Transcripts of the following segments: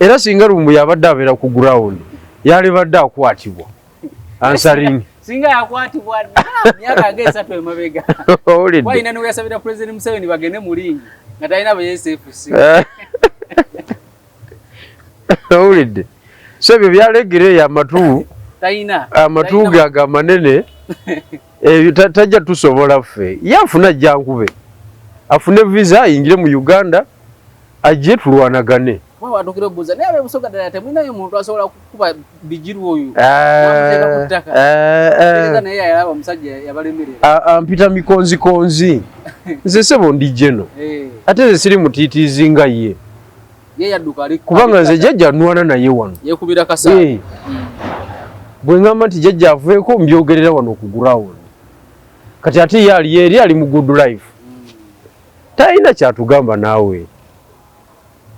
era singa Lumbu yabadde abeera ku ground yalibadde akwatibwa answering singa yakwatibwa myaka ng'esatu emabega wayina ne yasabira President Museveni bagende mu lingi nga talina BSFC owulidde so ebyo byalegereyo amatu ge amanene tajja tusobola ffe ye afuna Jankube afune visa ayingire mu Uganda ajje tulwanagane wawadukira obuuza naye abebusoga ddala temulinayo muntu asobola kukuba bijiru oyo naye yalaba omusajja yabalemerera ampita mikonzikonzi nze sebo ndi jeno ate nze siri mutiitiizi nga ye kubanga nze jjajja nwana naye wano yekubira kasa bwe ngamba nti jjajja avueko mbyogerera wano ku ground kati ate ye ali mu good life talina kyatugamba naawe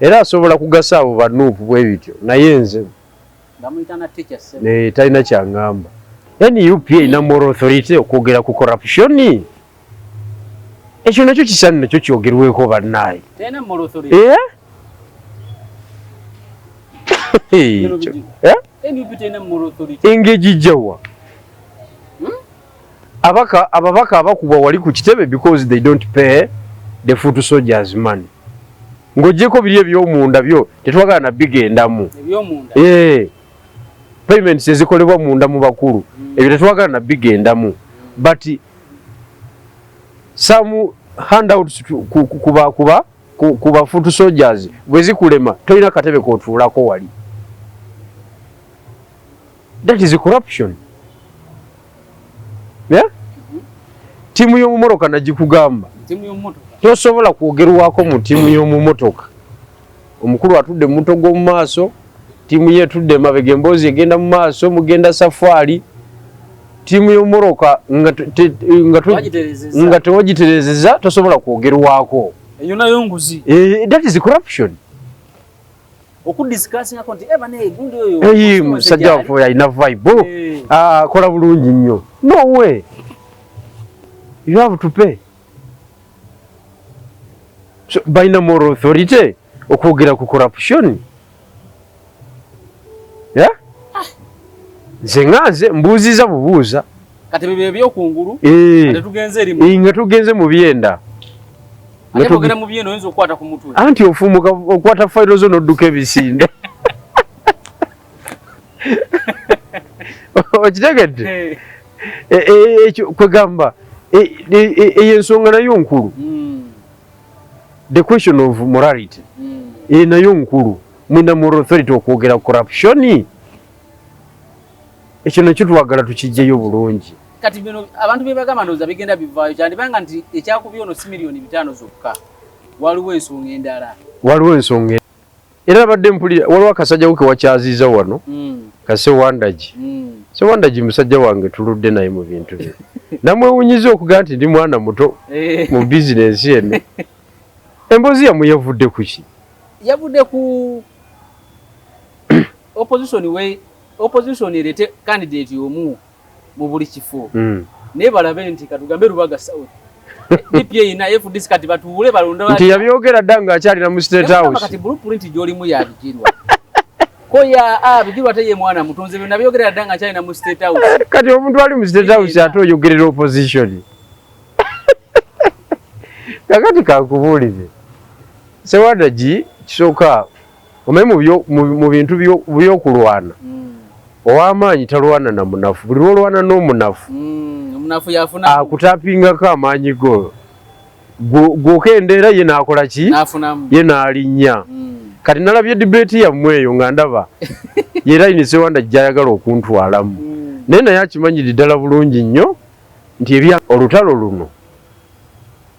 era asobola kugasa abo banuupu bwe bityo naye nze talina kyangamba NUP erina moral authority okwogera ku corruption ekyo nakyo kisaana nakyo kyogerweko bannaayi engejijjawa ababaka abakubwa wali ku kitebe because they don't pay the foot soldiers money ng'ogyeko biri ebyomunda byo tetwagala na bigendamu payments ezikolebwa munda mu bakulu ebyo tetwagala na bigendamu but some handouts kuba foot soldiers bwe zikulema tolina katebe k'otuulako wali. That is corruption. Yeah? Timu y'omumotoka nagikugamba. Tosobola kwogerwako mu timu y'omumotoka. Omukulu atudde mu mutogo mu maaso, timu ye tudde emabega emboozi egenda mu maaso, mugenda safari. Timu y'omumotoka nga tewagiterezeza tosobola kwogerwako. Eyo nayo nguzi. That is corruption. Okudiscussing akonti bane gundi oyo musajja waffe alina vibe kola bulungi nnyo. No way. You have to pay. So balina moral authority okwogera ku corruption. Yeah? Nze mbuuziza bubuuza. Kati bibye byokungulu ate tugenze erimu. Nga tugenze mu byenda. Ngera mu byeno oyinza okwata ku mutwe. Anti ofumuka okwata fayiro zo n'odduka ebisinde. Okitegedde? Ekyo kwegamba ey'ensonga nayo nkulu. The question of morality. Nayo nkulu. Mwina moral authority okwogera corruption. Ekyo nakyo twagala tukijjeyo bulungi. Kati bino abantu bebagamba ndoza bigenda bivaayo kyandibanga nti ekyakubyo no 6 milioni 5 zokka. Waliwo ensonga endala. Waliwo ensonga. Era badde mpulira waliwo akasajja ke wakyaziza wano. Kase Wandaji. Se Wandaji musajja wange tuludde naye mu bintu bye. Namwewunyiza okuga nti ndi mwana muto mu business eno. Emboozi yamuyavudde ku ki? Yavudde ku opposition erete candidate yomu mu buli kifo. Naye balabe nti katugambe Lubaga South. DPA na FDC kati batuule balonda. Nti yabyogera ddanga akyalina mu State House. Kati blueprint gyolimu yabigirwa. Koya bigirwa teye mwana mutonze byo nabyogera ddanga akyalina mu State House. Kati omuntu ali mu State House ate oyogerera opposition. Kakati kakubuulire. Sewadaji kisooka omanyi mu bintu by'okulwana. Ow'amaanyi talwana na munafu. Buli lwolwana n'omunafu. Omunafu yafuna. Akutapingako amaanyi go. Gw'okendeera ye n'akola ki? N'afunamu. Ye n'alinnya. Kati nalabye debate yammwe eyo nga ndaba. Ye layini Sewandajji ayagala okuntwalamu. Naye naye akimanyiri ddala bulungi nnyo nti ebya olutalo luno.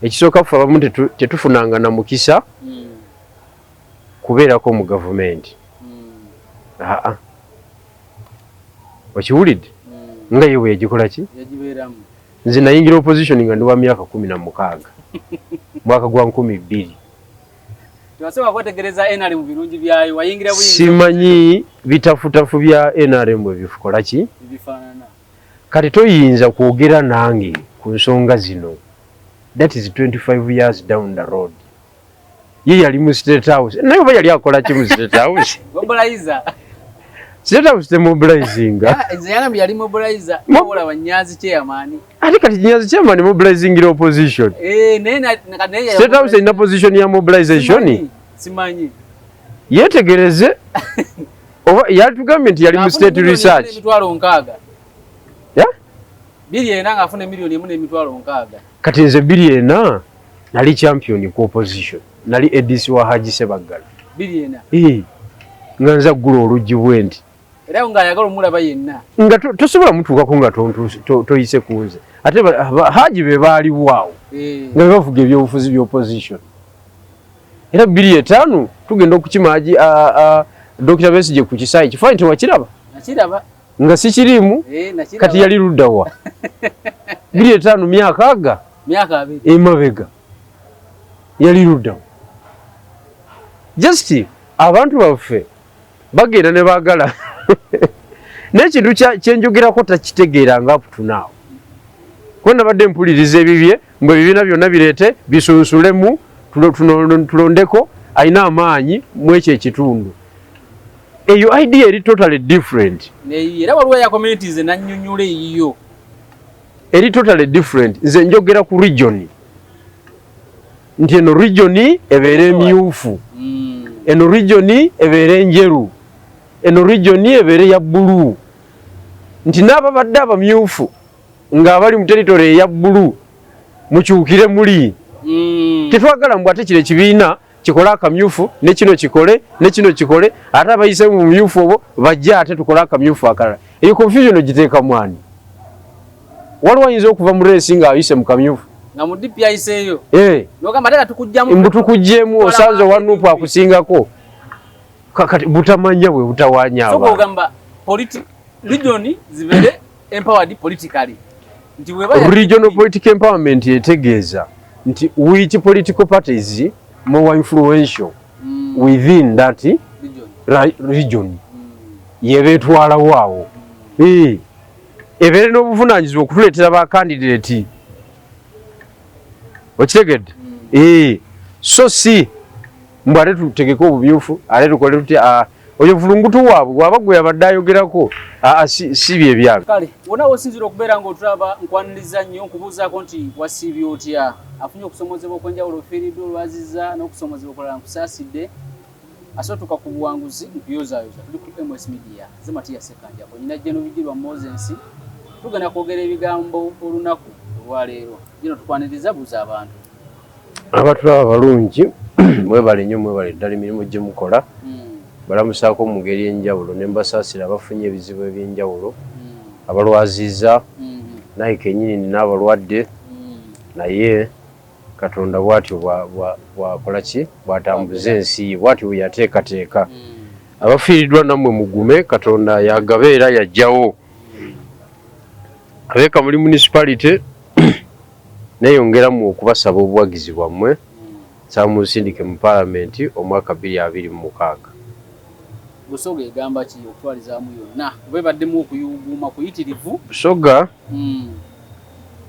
Ekisooka ffe abamu tetufunanga na mukisa kubeerako mu gavumenti. Okiwulidde? Nga ye bwe yagikola ki? Yagibeeramu. Nze nayingira opposition nga ndi wa myaka 16. Mwaka gwa 2002. Twasaba kwetegereza NRM mu birungi byayo wayingira buyinza. Simanyi bitafutafu bya NRM bwe bikola ki? Bifaanana. Kati toyinza kwogera nange ku nsonga zino. That is 25 years down the road. ye yali mu State House naye oba yali akola ki mu State House mobilizer State House mobilizing Zayana yali mobilizer mobola banyazi chairman ate kati nyazi chairman mobilizing the opposition ne State House ina position ya mobilization simanyi yetegereze oba yatugambye nti yali mu state research emitwalo 6 ya biliona ngafune milioni 1.6 kati nze biliona nali champion ku opposition nali edisi wa Haji Sebagala biliona nga nza ggulo oluggi bwenti era nga ayagala omulaba yenna nga tosobola mutuuka ko nga toyise kunze ate Haji be baali waawo nga bavuga ebyobufuzi bya opposition era 2.5 tugenda okukimaaji Dr. Besigye ku kisaayi kifaanyi tewakiraba nakiraba nga si kirimu kati yali luddawa 2.5 myaka abiri emabega yali luddawa just abantu baffe bagenda ne baagala n'ekintu kyenjogerako takitegeera nga aputunaawo kuba nabadde mpuliriza ebibye mbwe ebibiina byonna bireete bisunsulemu tulondeko alina amaanyi mu ekyo ekitundu eyo idea eri totally different era waliwo ya communities nannyonnyola eyiyo eri totally different nze njogera ku region nti eno region ebeera emyufu eno region ebeera enjeru eno region ebeera ya bbulu nti n'ababadde abamyufu ng'abali mu territory eya bbulu mukyukire muli tetwagala mbw ate kire ekibiina kikole akamyufu ne kino kikole ate abayise mu myufu obwo bajja ate tukole akamyufu akalala eyo confusion ogiteeka mwani waliwo ayinza okuva mu reesi ng'ayise mu kamyufu nga mu DP ayiseeyo n'ogamba ate tukuggyemu osanze owanuupu akusingako kati butamanya bwe butawaanya abantu so ogamba region zibeere empowered politically nti regional political empowerment etegeeza nti which political parties more influential within that region yebetwala waawo ebeere n'obuvunaanyizibwa okutuleetera ba candidate okitegedde so si mbw ate tutegeke obumyufu ate tukole tutya oyo vulungutu waabwe bw'aba gwe yabadde ayogerako si bye byaga kale wona wosinzira okubeera ng'otulaba nkwaniriza nnyo nkubuuzaako nti wasiibye otya afunye okusomozebwa okwenjawulo ofiiriddwa olwaziza n'okusomozebwa okulala nkusaasidde asootuka ku buwanguzi nkuyozaayoza tuli ku MS Media ze Matias Ssekanjako nyina Jeno Bigirwa Moses tugenda kwogera ebigambo olunaku olwaleero gino tukwaniriza buuza abantu abatulaba balungi mwebale nnyo mwebale ddala emirimu gye mukola balamusaako mu ngeri enjawulo ne mbasaasira abafunye ebizibu eby'enjawulo abalwaziza naye kennyini nina abalwadde naye Katonda bw'atyo bwakola ki bw'atambuza ensi bw'atyo bwe yateekateeka abafiiriddwa nammwe mugume Katonda yagabeera yajjawo abeeka muli municipality neyongeramu okubasaba obuwagizi bwammwe saamunsindike mu paalamenti omwaka 2026 Busoga egamba ki okutwalizaamu yonna oba ebaddemu okuyuuguuma kuyitirivu Busoga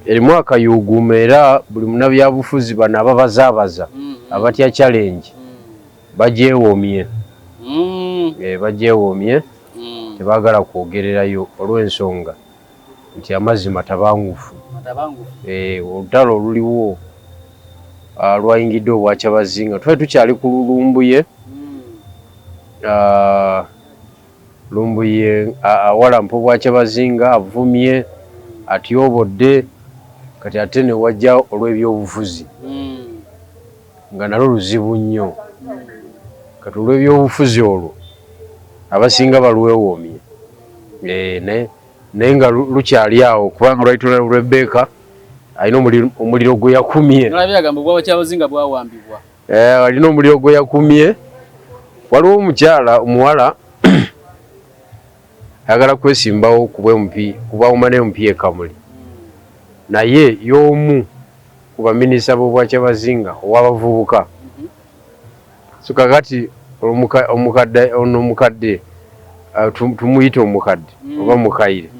erimu akayuuguuma era buli munnabyabufuzi bano ababazaabaza abatya challenge bajewoomye bajewoomye tebaagala kwogererayo olw'ensonga nti amazima tabangufu olutalo oluliwo lwayingidde obwakyabazinga twali tukyali ku Lumbuye Lumbuye awalampa obwakyabazinga avumye atyobodde kati ate ne wajja olw'ebyobufuzi nga nalwo luzibu nnyo kati olw'ebyobufuzi olwo abasinga balwewoomye naye nga lukyali awo kubanga lwayitula Rebecca alina omuliro gwe yakumye alina omuliro gwe yakumye waliwo omuwala ayagala kwesimbawo kubawuma n'empi ekamuli naye y'omu ku baminisita b'obwakyabazinga ow'abavubuka so kakati omukadde tumuyite omukadde oba mukayire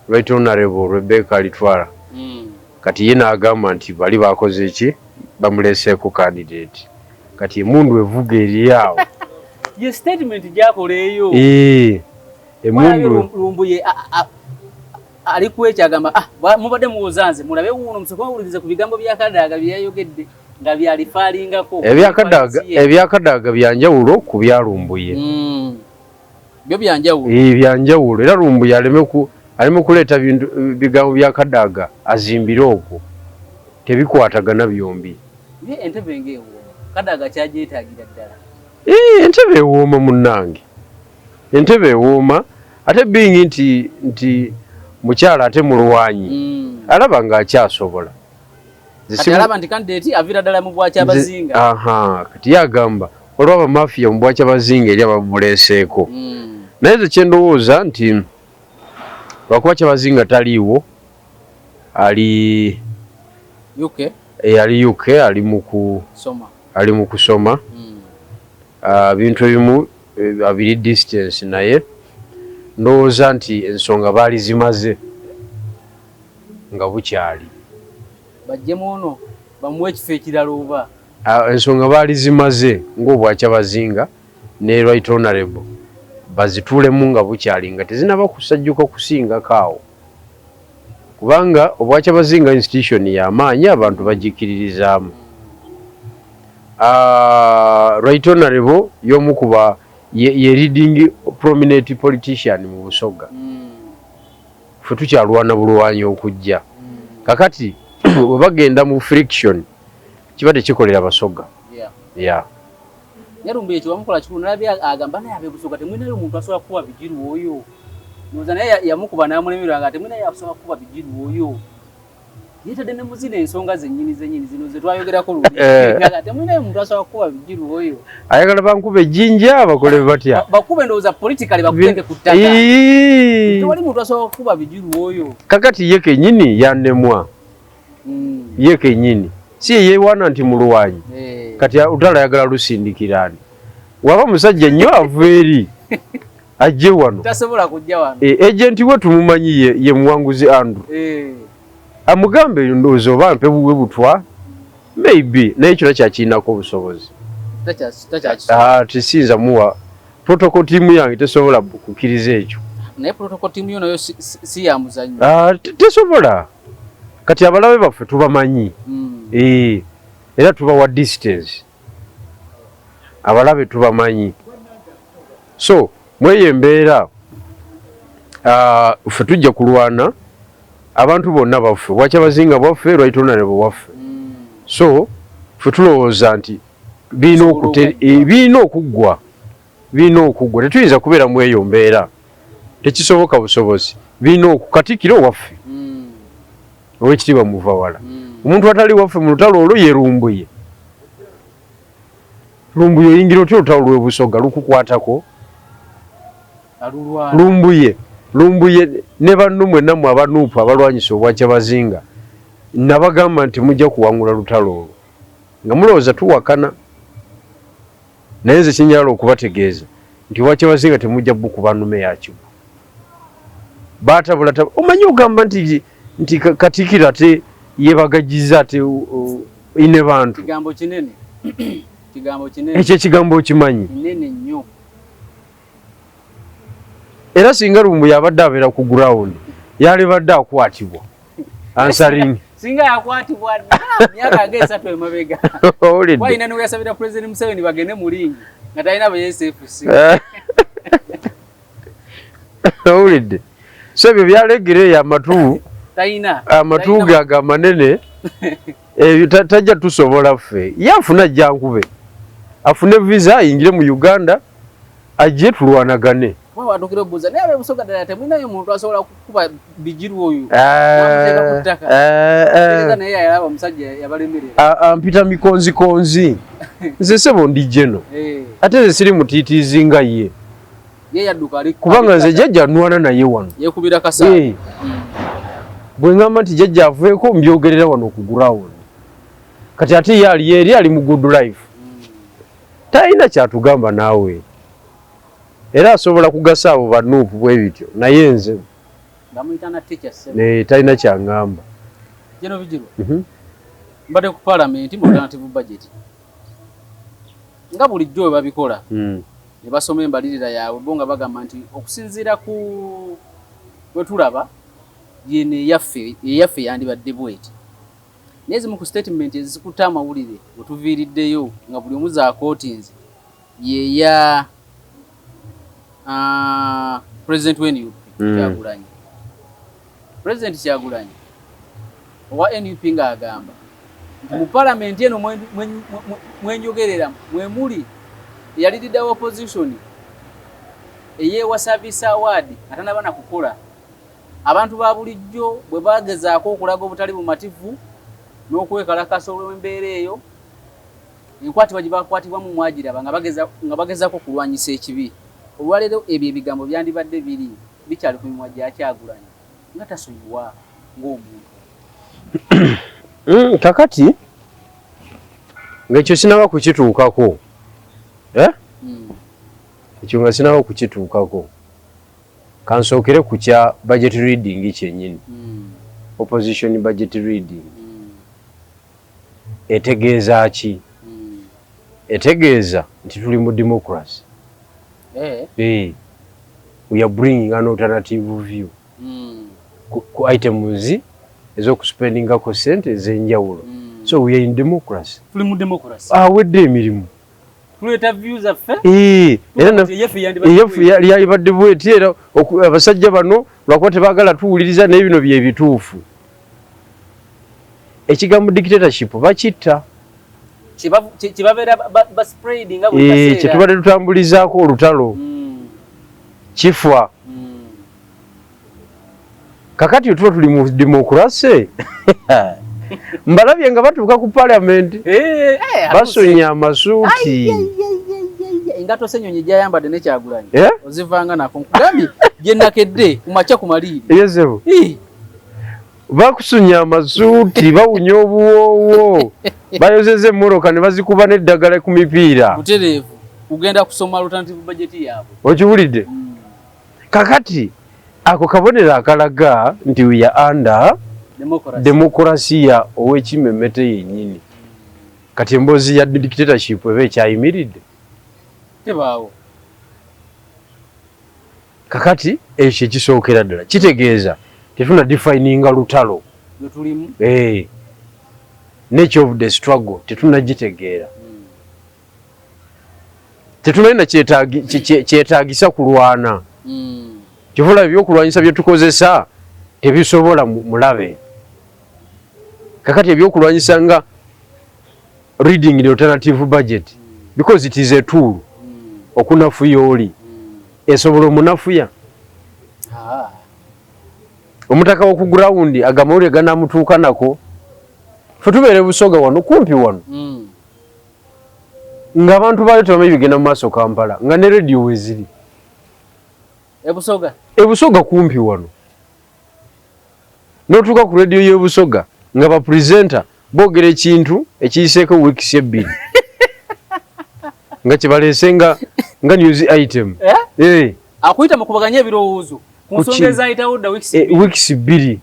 right honorable Rebecca Litwala kati ye n'agamba nti bali bakoze ki bamuleseeko candidate kati emundu evuga eri awo ye statement gyakoleeyo emundu lumbuye ali kwechagamba mubadde muwozanze mulabe wuno musoko wawulirize ku bigambo bya Kadaga byayogedde nga byalifaalingako ebyakadaga byanjawulo ku byalumbuye byo byanjawulo byanjawulo era lumbuye aleme kuleeta bigambo bya Kadaga azimbire okwo tebikwatagana byombi entebe ngeewo Kadaga kyagyetaagira ddala entebe ewooma munnange entebe ewooma ate bingi nti mukyala ate mulwanyi alaba ng'akyasobola alaba nti kandideeti avira ddala mu Bwakyabazinga kati yagamba olwaba mafiya mu Bwakyabazinga eri abamuleeseeko naye ze kyendowooza nti lwakuba Kyabazinga taliiwo ali UK ali mu kusoma bintu ebimu abiri distance naye ndowooza nti ensonga baali zimaze nga bukyali bajjemu ono bamuwe ekifo ekirala oba ensonga baali zimaze ng'Obwakyabazinga ne Right Honorable bazituulemu nga bukyali nga tezinaba kusajjuka kusingako awo kubanga Obwakyabazinga institution y'amaanyi abantu bagikiririzaamu Right Honorable y'omu kuba ye leading prominent politician mu Busoga ffe tukyalwana bulwanyi okujja kakati bwe bagenda mu friction kiba tekikolera Basoga Lumbuye kyebamukola kikulu nalabye agamba naye abeebusoga temwinayo omuntu asobola kukuba bijiru oyo noza naye yamukuba n'amulemerera nga temwinayo asobola kukuba bijiru oyo yetadde ne muzina ensonga zennyini zino zetwayogerako luli temwinayo omuntu asobola kukuba bijiru oyo ayagala bankube ejjinja bakole batya bakube ndowooza politically bakuteke ku ttaka tewali muntu asobola kukuba bijiru oyo kakati ye kennyini yannemwa ye kennyini si yeyewaana nti mulwanyi kati utala ayagala lusindikirani waba musajja nnyo ava eri ajje wano tasobola kujja wano agenti we tumumanyi ye muwanguzi Andrew amugambe ndowooza oba mpebuwe butwa maybe naye ekyo nakyakirinako obusobozi tisinza muwa protocol team yange tesobola kukkiriza ekyo naye protocol team yo nayo si ya muzannyo tesobola kati abalabe baffe tubamanyi era tubawa distance abalabe tubamanyi so mweyo embeera ffe tujja kulwana abantu bonna baffe Bwakyabazinga bwaffe Right Honorable waffe so ffe tulowooza nti biina okuggwa tetuyinza kubeera mu eyo mbeera tekisoboka busobozi biina Katikkiro waffe Oweekitiibwa Muvawala omuntu atali waffe mu lutalo olwo ye Lumbuye oyingira otya olutalo lw'e lukukwatako Lumbuye ne bannu mwenna mu abanuupu abalwanyisa Obwakyabazinga nabagamba nti mujja kuwangula lutalo olwo nga mulowooza tuwakana naye nze kinyala okubategeeza nti Obwakyabazinga temujja bukuba nnume yakyo batabula omanyi ogamba nti Katikkiro ate yebagajiza ate ine bantu kigambo kinene ekyo ekigambo okimanyi kinene nnyo era singa Lumbuye abadde abeera ku ground yalibadde akwatibwa answering singa yakwatibwa myaka ng'esatu emabega wayina ne weyasabira President Museveni bagende mu lingi nga talina BSFC owulidde so ebyo byalegereyo amatu ge amanene tajja tusobola ffe ye afuna ajjankube afune visa ayingire mu Uganda ajje tulwanagane wabatukire obuuza naye abeebusoga ddala temwinayo omuntu asobola kukuba bijiru oyo naye yalaba omusajja yabalemerera ampita mikonzikonzi nze sebo ndi jeno ate nze siri mutiitiizi nga ye kubanga nze jjajja nwana naye wano yekubira kasa bwe ngamba nti jjajja aveeko mbyogerera wano ku ground kati ate ye ali mu good life talina kyatugamba naawe era asobola kugasa abo banuupu bwe bityo naye nze talina kyaŋŋamba mbadde ku parliament mu alternative budget nga bulijjo babikola ne basoma embalirira yaabwe bo nga bagamba nti okusinziira ku bwe tulaba yene eyaffe yandibadde bweti naye zimu ku statement ezikuta amawulire bwe tuviiriddeyo nga buli omu zaakootinze yeya president w'NUP Kyagulanyi. President Kyagulanyi owa NUP ng'agamba nti mu palamenti eno mwenjogerera mwe muli yali leader opposition eyeewa service award atanaba na kukola abantu ba bulijjo bwe bagezaako okulaga obutali bumativu n'okwekalakasa olw'embeera eyo enkwatibwa gye bakwatibwamu mwagiraba nga bagezaako okulwanyisa ekibi. Olwaleero ebyo ebigambo byandibadde bikyali ku mimwa gya Kyagulanyi nga tasonyiwa ng'omuntu. Kakati ng'ekyo sinaba kukituukako ekyo nga sinaba kukituukako kansookere ku kya budget reading kyennyini opposition budget reading etegeeza ki? Etegeeza nti tuli mu democracy. We are bringing an alternative view ku items ez'okuspendingako sente ez'enjawulo. So we are in democracy. Tuli mu democracy. Wedde emirimu. Tuleeta views zaffe. Eyaffe yalibadde bweti era abasajja bano lwakuba tebaagala tuwuliriza naye bino bye bituufu. Ekigambo dictatorship bakitta. Kibabeera baspreading nga buli kaseera. Kyetubadde tutambulizaako olutalo. Kifwa. Kakati tuba tuli mu democracy. Mbalabye nga batuuka ku parliament basonya amasuuti. Engato senyonyi gyayambadde ne Kyagulanyi ozivanga nako nkugambye gye nakedde kumakya ku maliiri. Yezebu. Bakusunya amasuuti bawunya obuwoowo bayozeze emmoroka ne bazikuba n'eddagala ku mipiira. Butereevu kugenda kusoma alternative budget yaabwe. Okiwulidde? Kakati ako kabonero akalaga nti we are under demokrasiya ow'ekimemmete yennyini. Kati emboozi ya dictatorship eba ekyayimiridde? Tebaawo. Kakati ekyo ekisookera ddala kitegeeza tetuna defininga lutalo. Nature of the struggle tetunagitegeera. Tetunalina kyetaagisa kulwana. Kivula ebyokulwanyisa bye tukozesa tebisobola mulabe. Kakati ebyokulwanyisa nga reading the alternative budget because it is a tool okunafuya oli esobola omunafuya. Omutaka w'oku ground agamawulire ganaamutuuka nako fe tubeere Busoga wano kumpi wano ng'abantu baayo tebamanyi bigenda mu maaso Kampala nga ne rediyo weeziri Ebusoga kumpi wano n'otuuka ku rediyo y'Ebusoga nga bapurezenta boogera ekintu ekiyiseeko wiikisi ebbiri nga kibaleese nga news item akuyita mu kubaganya ebirowoozo ku nsonga ezayitawo dda wiikisi bbiri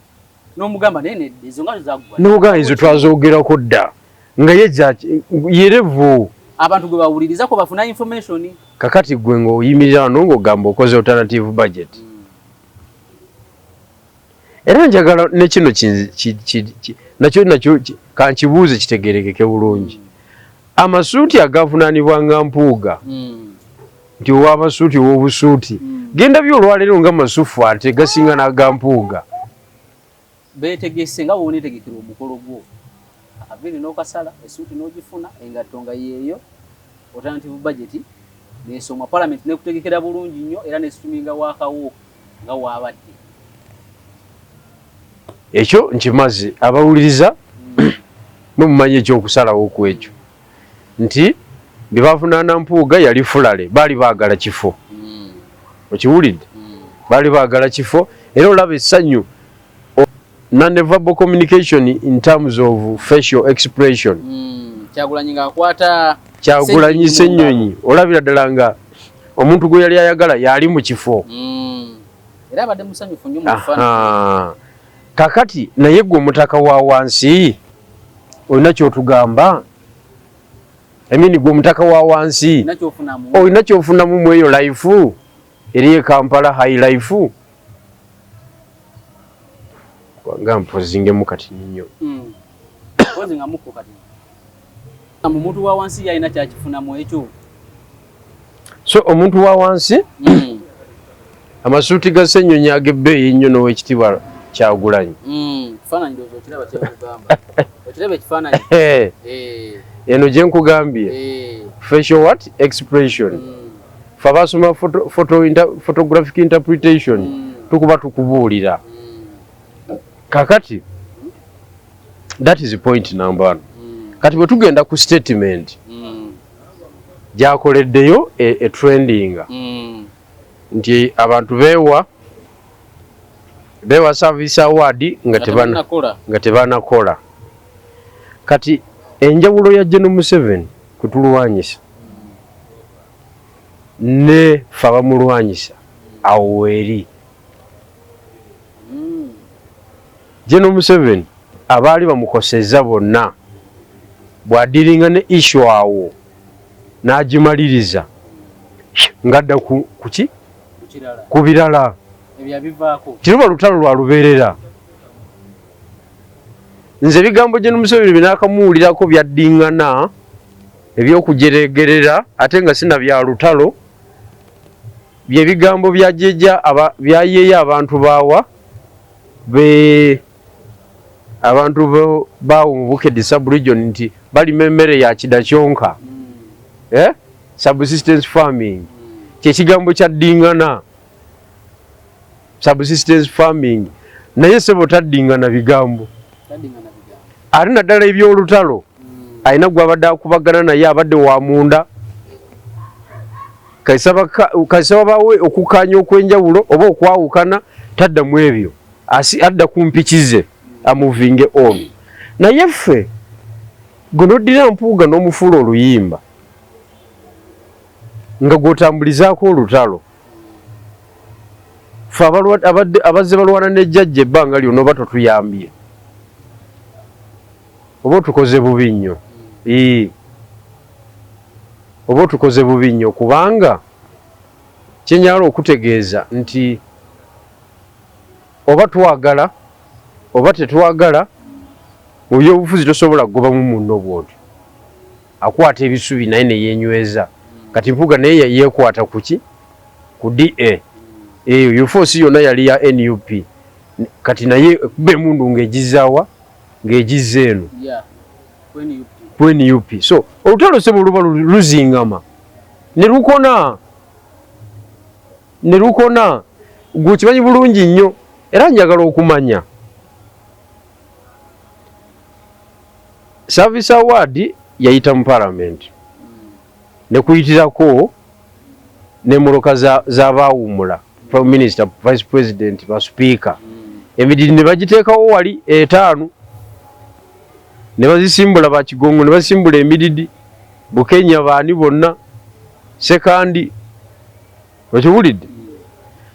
n'omugamba naye ezo nga zagwa n'ogamba ezo twazoogerako dda nga yerevu abantu gwe bawulirizako bafuna information. Kakati gwe ng'oyimirira wano ng'ogamba okoze alternative budget. Era njagala ne kino nakyo kankibuuze kitegerekeke bulungi. Amasuuti agavunaanibwa nga mpuuga nti ow'amasuuti ow'obusuuti genda byolwaleero nga masufu ate gasinga n'aga mpuuga. Beetegese nga bw'oneetegekera omukolo gwo akaviri n'okasala esuuti n'ogifuna engatto nga yeeyo alternative budget n'esomwa parliament n'ekutegekera bulungi nnyo era n'esituminga waakawo nga waabadde. Ekyo nkimaze abawuliriza mumumanyi ekyokusalawo ku ekyo nti bye bavunaana mpuuga yali fulale baali baagala kifo. Okiwulidde? Baali baagala kifo era olaba essanyu non-verbal communication in terms of facial expression. Kyagulanyi ng'akwata Kyagulanyi Ssennyonyi olabira ddala nga omuntu gwe yali ayagala yali mu kifo. Era abadde musanyufu nnyo mu kufaanana. Kakati naye gwe omutaka wa wansi olina ky'otugamba I mean gwe mutaka wa wansi olina kyofunamu mu eyo life eriye Kampala high life kwanga mpozingemu kati nnyo pozingamuko kati omuntu wa wansi yalina kyakifunamu ekyo so omuntu wa wansi amasuuti ga Ssenyonyi ag'ebbeeyi ennyo n'owekitiibwa Kyagulanyi kifaananyi ndowooza okiraba kyekugamba okiraba ekifaananyi eno gye nkugambye facial what expression fe abasoma photographic interpretation tukuba tukubuulira kakati that is point number 1 kati bwe tugenda ku statement gyakoleddeyo trending nti abantu beewa service award nga tebanakola kati enjawulo ya General Museveni kutulwanyisa ne fe abamulwanyisa awo weeri General Museveni abaali bamukosezza bonna bw'adiringa ne issue awo n'agimaliriza ngadda kuki ku birala kiruba lutalo lwa lubeerera nze ebigambo General Museveni binakamuwulirako byaddingana ebyokujeregerera ate nga sina bya lutalo byebigambo byayeeya abantu baawa abantu baawo mu Bukedde sub-region nti balima emmere ya kida kyonka subsistence farming kyekigambo kyaddingana subsistence farming naye sebo taddingana bigambo ate naddala ebyolutalo alina gwe abadde akubagana naye abadde wa munda kasaba bawe okukanya okwenjawulo oba okwawukana tadda mu ebyo adda kumpikize amuvinge on naye ffe gonoddira mpuuga n'omufuula oluyimba nga gwotambulizaako olutalo fe abazze balwana nejjajja ebbanga lyonna oba totuyambye oba otukoze bubi nnyo oba otukoze bubi nnyo kubanga kyenyala okutegeeza nti oba twagala oba tetwagala mu byobufuzi tosobola kugobamu munno bwoti akwata ebisubi naye neyenyweza kati mpuuga naye yeekwata kuki ku DA eyo yufoosi yonna yali ya NUP kati naye kuba emundu ng'egizaawa ng'egizza eno ku NUP so olutalo sebo luba luzingama ne lukona gwe kimanyi bulungi nnyo era njagala okumanya service award yayita mu parliament ne kuyitirako ne muloka z'abaawumula prime minister vice president ba speaker emidiri ne bagiteekawo wali 5 ne bazisimbula ba Kigongo ne basimbula emididi Bukenya baani bonna sekandi wakiwulidde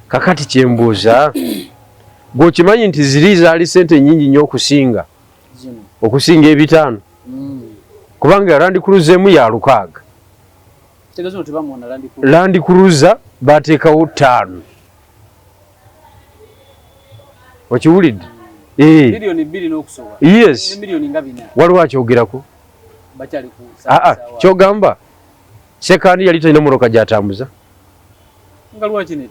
kakati kyembuuza gwokimanyi nti ziri zaali sente nyingi nnyo okusinga ebitaano kubanga Land Cruiser emu ya 6 Land Cruiser bateekawo 5 wakiwulidde milioni 2 n'okusoba yes milioni nga 4 waliwo akyogerako bakyali ku kyogamba sekandi yali talina muloka gy'atambuza nga lwaki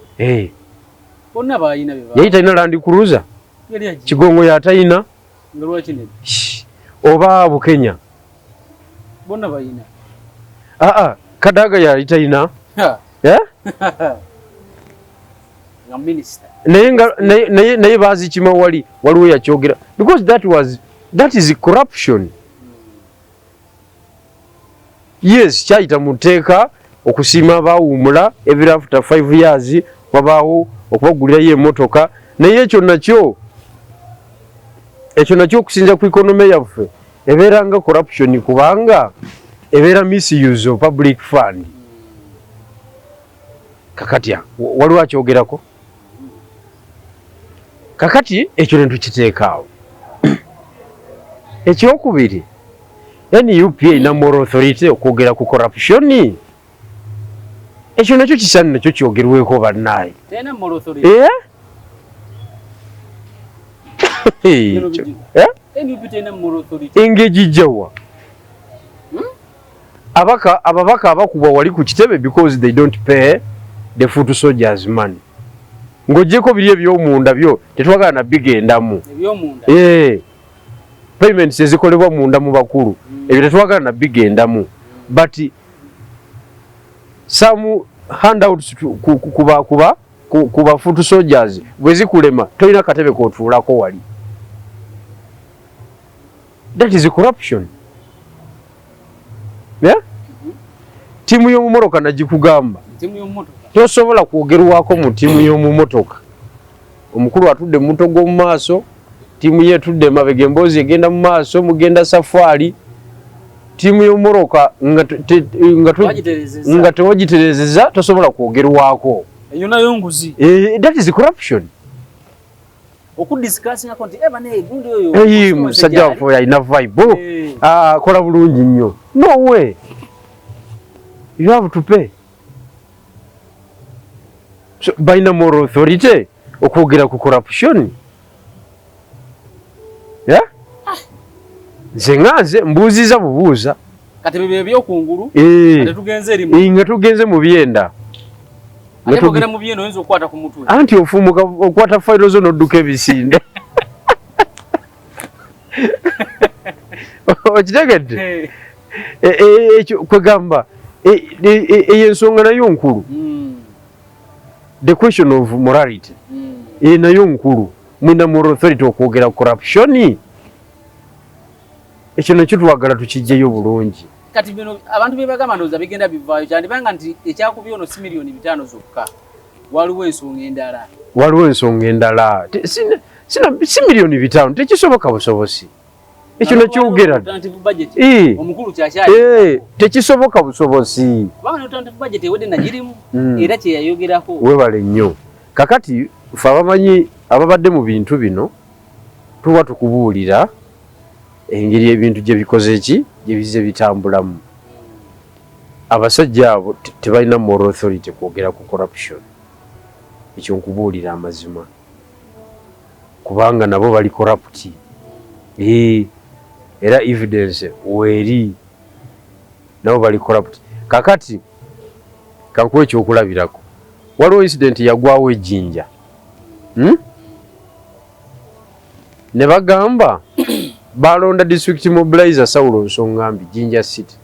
bonna bayina yali talina Land Cruiser Kigongo yatalina nga lwaki oba Bukenya bonna bayina Kadaga yali talina nga minister naye bazikima waliwo yakyogera because that is corruption yes kyayita mu tteeka okusiima abaawumula every after 5 years wabaawo okubagulirayo emmotoka naye ekyo nakyo okusinza ku economy yaffe ebeera nga corruption kubanga ebeera misuse of public fund kakatya waliwo akyogerako kakati ekyo ne tukiteekaawo ekyokubiri NUP ina moral authority okwogera ku corruption. Ekyo nakyo kisani nakyo kyogerweko bannaye. Tena moral authority. NUP tena moral authority. Engage jawa. Ababaka abakubwa wali ku kitebe because they don't pay the foot soldiers money. Ngojeko biri ebyomunda byo tetwagala na bigendamu. Ebyomunda. Payments ezikolebwa munda mu bakulu. Ebyo tetwagala na bigendamu. But some handouts kuba foot soldiers bwezi kulema toyina katebe kotuulako wali. That is corruption. Yeah? Timu y'omumotoka nagikugamba. Timu y'omumotoka. Tosobola kwogerwako mu timu y'omumotoka. Omukulu atudde mu muto gw'omu maaso, timu ye tudde mabega emboozi egenda mu maaso, mugenda safari. Timu y'omumotoka nga tewagiterezeza tosobola kwogerwako. Eyo nayo nguzi. That is corruption. Okudiscussing akonti bane gundi oyo. Musajja waffe alina vibe. Kola bulungi nnyo. No way. You have to pay. So, balina moral authority okwogera ku corruption. Yeah? Nze mbuuziza bubuuza. Kati bibye byokungulu. Ate tugenze erimu. Nga tugenze mu byenda. Ate tugenda mu byenda oyinza okukwata ku mutwe. Anti ofumuka okwata fayiro zo n'odduka ebisinde. Okitegedde? Ekyo kwegamba ey'ensonga nayo nkulu. The question of morality. Nayo nkulu. Mwina moral authority okwogera corruption. Ekyo nakyo twagala tukijjeyo bulungi. Kati bino abantu bebagamba ndowooza bigenda bivaayo kyandibanga nti ekyakubi ono si miliyoni 5 zokka. Waliwo ensonga endala. Si miliyoni 5 tekisoboka busobosi. Ekyo nakyogera. Omukulu kyakyayi. Tekisoboka busobosi. Kubanga alternative budget ewedde nagirimu era kyeyayogerako. Weebale nnyo. Kakati ffe abamanyi ababadde mu bintu bino tuba tukubuulira engeri ebintu gye bikoze ki gye bize bitambulamu. Abasajja abo tebalina moral authority kwogera ku corruption. Ekyo nkubuulira amazima. Kubanga nabo bali corrupt. Era evidence weeri nabo bali corrupt. Kakati kankuwa ekyokulabirako. Waliwo incident yagwawo ejjinja. Ne bagamba balonda district mobilizer Saulo Nsongambi Jinja City.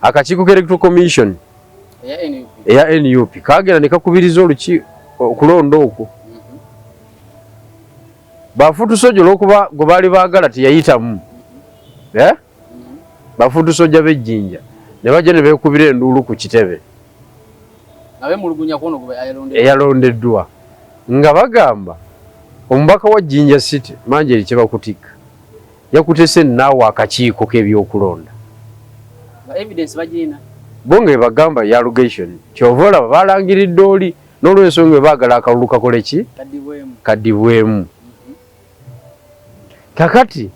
Akakiiko ka Electoral Commission eya NUP kagenda ne kakubiriza oluki okulonda okwo. Bafutu soja olwokuba gwe baali baagala teyayitamu. Bafutu soja b'ejjinja ne bajja ne beekubira enduulu ku kitebe. Eyalondeddwa nga bagamba omubaka wa Jinja City Manjeri Kyebakutika yakutese naawe akakiiko k'ebyokulonda. Bonge bagamba ya allegation kyova olaba balangiridde oli n'olw'ensonga baagala akalulu kakole ki kadibwemu. Kakati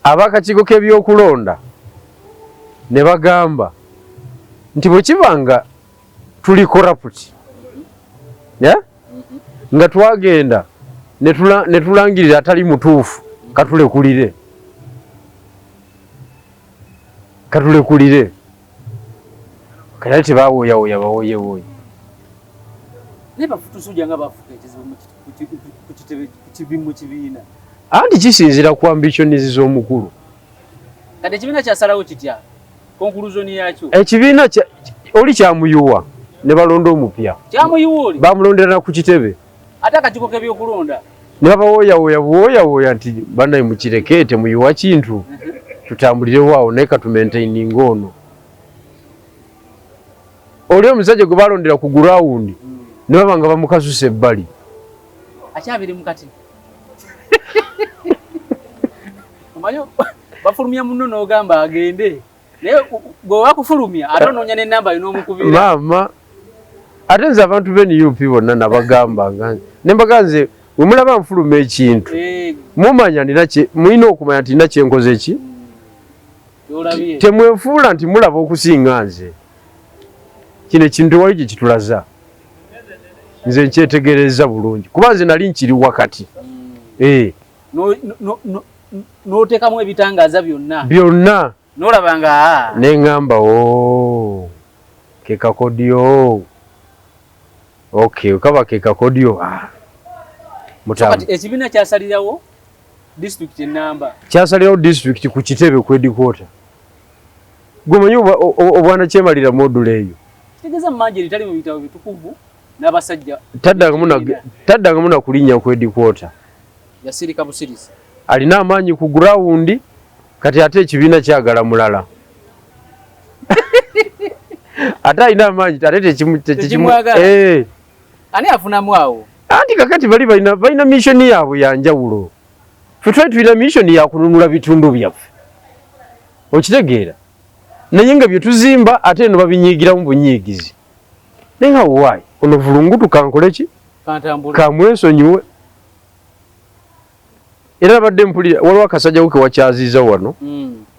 ab'akakiiko k'ebyokulonda ne bagamba nti bwe kibanga tuli corrupt nga twagenda ne tulangirira atali mutuufu katulekulire kale tebawooyawooya bawooyewooye. Anti kisinzira ku ambitionizi z'omukulu. Kati ekibiina kyasalawo kitya? Conclusion yakyo. Ekibiina oli kyamuyuwa ne balonda omupya. Kyamuyuwa oli? Bamulondera ku kitebe. Ate akakiiko k'ebyokulonda. Ne babawooyawooya nti bannaye mukirekeete muyuwa kintu. Tutambulirewo naye katumaintaininga ono. Oli omusajja gwe balondera ku gurawundi ne baba nga bamukasusa ebbali. Akyabiri mukati. Omanyi bafulumya munno n'ogamba agende. Naye gwe wakufulumya ate onoonya n'ennamba yo n'omukubira. Maama ate nze abantu b'NUP bonna nabagamba ne mbaganze Wemulaba nfuluma ekintu mumanya mulina okumanya nti nina kyenkoze ki temwefuula nti mulaba okusinga nze kino ekintu tewali gye kitulaza nze nkyetegereza bulungi kuba nze nali nkiri wakati n'oteekamu ebitangaaza byonna n'olaba nga neŋŋamba ke kakodyo kaba ke kakodyo mutamu ekibiina kyasalirawo disitulikiti ennamba kyasalirawo disitulikiti ku kitebe ku headquarter gwemanyi obwana kyemalira modula eyo kitegeeza mmanje litali mu bitabo bitukuvu n'abasajja taddangamu na kulinnya ku headquarter yasirika busirisi alina amaanyi ku gurawundi kati ate ekibiina kyagala mulala ate alina amaanyi ate tekimwagala ani afunamu awo anti kakati bali balina missoni yaabwe yanjawulo ffe twali tulina missoni yakununula bitundu byaffe okitegeera naye nga bye tuzimba ate eno babinyiigiramu bunyiigizi naye nga waayi ono vulungutu kankole ki kamwesonyiwe era abadde mpulira waliwo akasajja ke wakyaziiza wano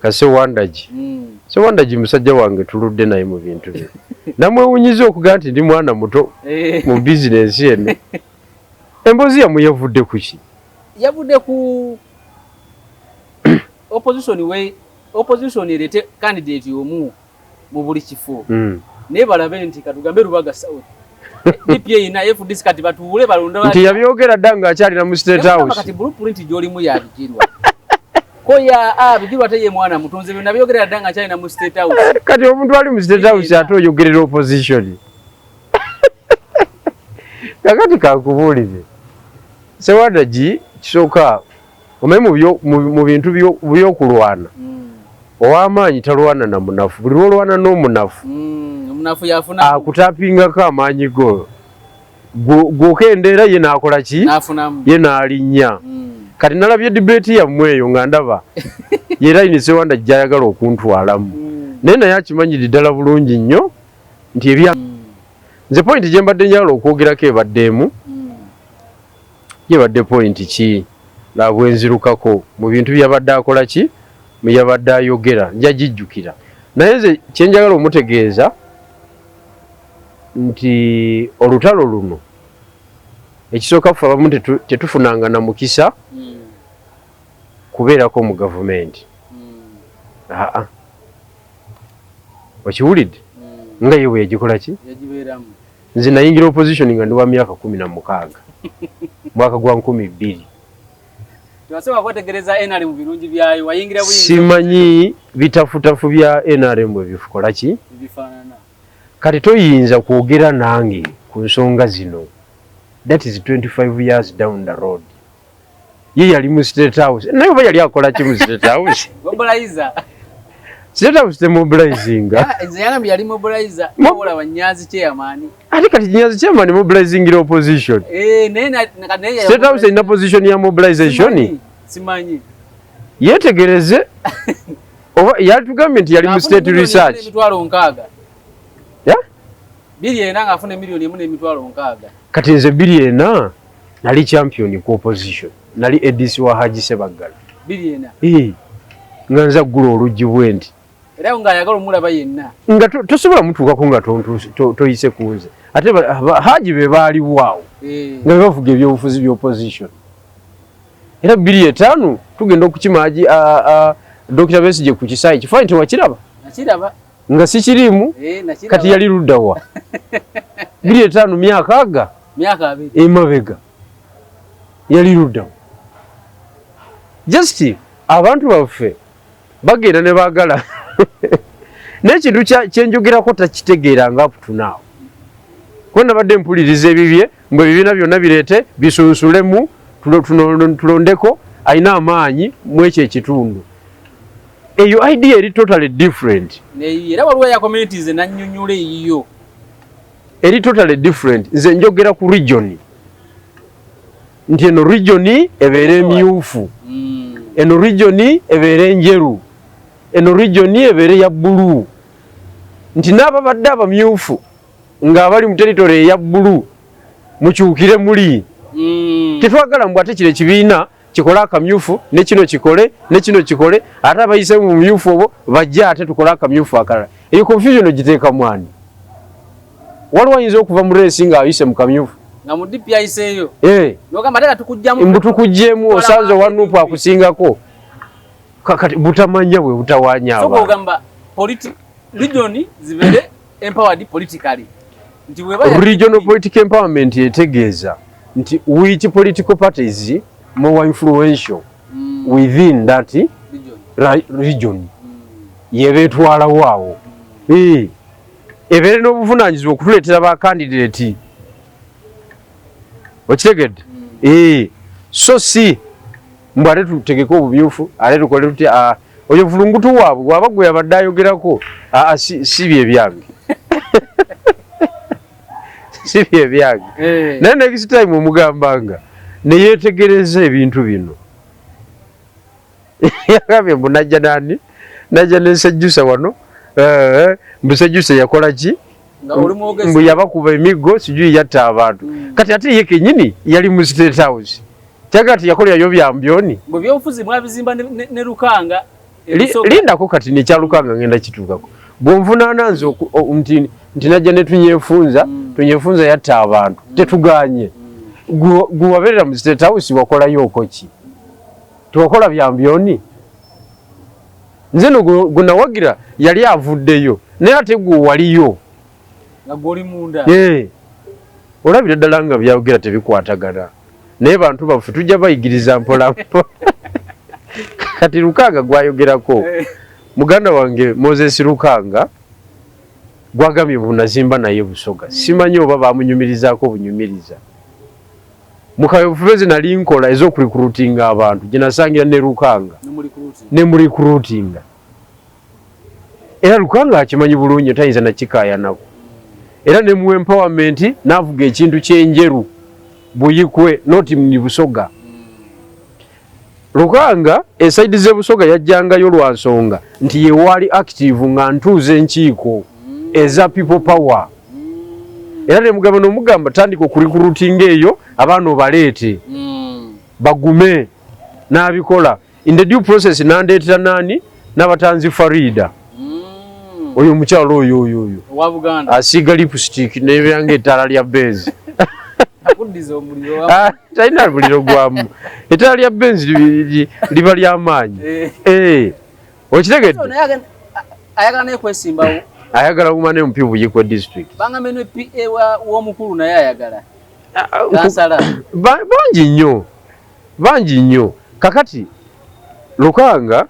kase Wandagi Sewandagi musajja wange tuludde naye mu bintu bye namwewunyiza okugaa nti ndi mwana muto mu bizinensi eno emboozi yamwe yavudde ku ki yavudde ku opposition erete candidate omu mu buli kifo naye balabe nti katugambe Lubaga South DPA na FDC kati batuule balonda nti yabyogera dda ng'akyalira mu State House kati blueprint gy'olimu yabigirwa koya bigirwa ate ye mwana mutonze byo nabyogera dda ng'akyalira mu State House kati omuntu ali mu State House ate oyogerera opposition kakati kakubuulire Sewandagi kisooka omanyi mu bintu by'okulwana ow'amaanyi talwana na munafu buli lwolwana n'omunafu omunafu yafuna akutapingako amaanyi go gwokendeera ye naakola ki ye n'alinnya kati nalabye debate yammwe eyo nga ndaba yeera yini Sewandagi gy'ayagala okuntwalamu naye naye akimanyiri ddala bulungi nnyo nti nze point gye mbadde njagala okwogerako ebaddeemu yebadde point ki labwenzirukako mu bintu byabadde akola ki muyabadde ayogera nja gijjukira naye nze kyenjagala omutegeeza nti olutalo luno ekisooka ffe abamu tetufunanga na mukisa kubeerako mu gavumenti okiwulidde nga ye bwe yagikola ki nze nayingira opposition nga ndi wa myaka 16 mwaka gwa 2002 simanyi bitafutafu bya NRM bwe bikola ki kati toyinza kwogera nange ku nsonga zino that is 25 years down the road ye yali mu State House naye oba yali akola ki mu State House State House temobilizinga ate kati Nyanzi chairman mobilizing opposition State House ina position ya mobilization yetegereze oba yatugambye nti yali mu state research kati nze biliena nali champion ku opposition nali edisi wa Haji Sebagala nga nza ggula oluggi bwenti era nga ayagala omulaba yenna nga tosobola mutuukako nga toyise kunze ate Haji be baaliwaawo nga bavuga ebyobufuzi by'opposition era 2005 tugenda okukima Dr. Besigye ku kisaayi kifaanyi tewakiraba nga si kirimu kati yali luddawa 2005 myaka emabega yali luddawa just abantu baffe bagenda ne baagala n'ekintu kyenjogerako takitegeera nga up to now kuba nabadde mpuliriza ebibye mbwe ebibiina byonna bireete bisunsulemu tulondeko alina amaanyi mu ekyo ekitundu eyo idea eri totally different era waliwo ya communities nannyonnyola eyiyo eri totally different nze njogera ku region nti eno region ebeera emyufu eno region ebeera enjeru eno region ebeera ya bbulu nti n'ababadde abamyufu ng'abali mu territory eya bbulu mukyukire muli Tetwagala mbu ate kire kibiina kikola akamyufu ne kino kikole ate abayise mu myufu obo bajja ate tukola akamyufu akalala. Eyo confusion ogiteeka mwani. Waliwo ayinza okuva mu reesi ng'ayise mu kamyufu. Nga mu DP ayiseeyo. N'ogamba teka tukugjamu. Mbu tukuggyemu osanze Wanuupu akusingako. Kakati butamanya bwe butawaanya abantu. So ogamba region zibeere empowered politically. Regional political empowerment etegeeza nti which political parties more influential within that region yebetwala waawo ebere n'obuvunaanyizibwa okutuleetera ba candidate okitegedde so si mbu ate tutegeke obumyufu ate tukole tuti oyo vulungutu waabwe bw'aba gwe yabadde ayogerako si bye byange si bye byange naye next time omugambanga ne yeetegereza ebintu bino yagambye mbu najja nani najja ne Sejjusa wano mbu Sejjusa yakola ki mbu yabakuba emiggo sijui yatta abantu kati ate ye kenyini yali mu State House kyagati yakolerayo byambyoni mbu byobufuzi mwabizimba ne Lukanga lindako kati ne kyalukanga ngenda kituukako bwonvunaana nze nti najja ne tunyefunza yatta abantu tetuganye guwaberera mu State House wakolayo okoki tuwakola byambyoni nze no gunawagira yali avuddeyo naye ate gwe waliyo nga goli munda olabira ddala nga byayogera tebikwatagana naye bantu baffe tujja bayigiriza mpola kati Lukanga gwayogerako muganda wange Moses Lukanga gwagambye bunazimba naye Busoga simanyi oba bamunyumirizaako bunyumiriza mukayofuze nali nkola ez'okurecruitinga abantu gye nasangira ne Lukanga ne mu recruitinga era Lukanga akimanyi bulungi tayinza nakikaayanako era ne mu empowerment n'avuga ekintu ky'enjeru buyikwe noti mu Busoga Lukanga esaidi ze Busoga yajjangayo lwa nsonga nti ye wali active nga ntuuze enkiiko eza people power era ne mugamba n'omugamba tandika okurecruitinga eyo abaana obaleete bagume n'abikola in the due process nandeetera nani n'abatanzi Farida oyo mukyalo oyo wa Buganda asiga lipstick n'ebyange ettaala lya Benz akuddiza omuliro talina muliro gwamu ettaala lya Benz liba ly'amaanyi okitegedde ayagala naye kwesimbawo ayagala kumane mpi buyikwe district bangame ne PA w'omukulu naye ayagala nasala bangi nnyo kakati Lukanga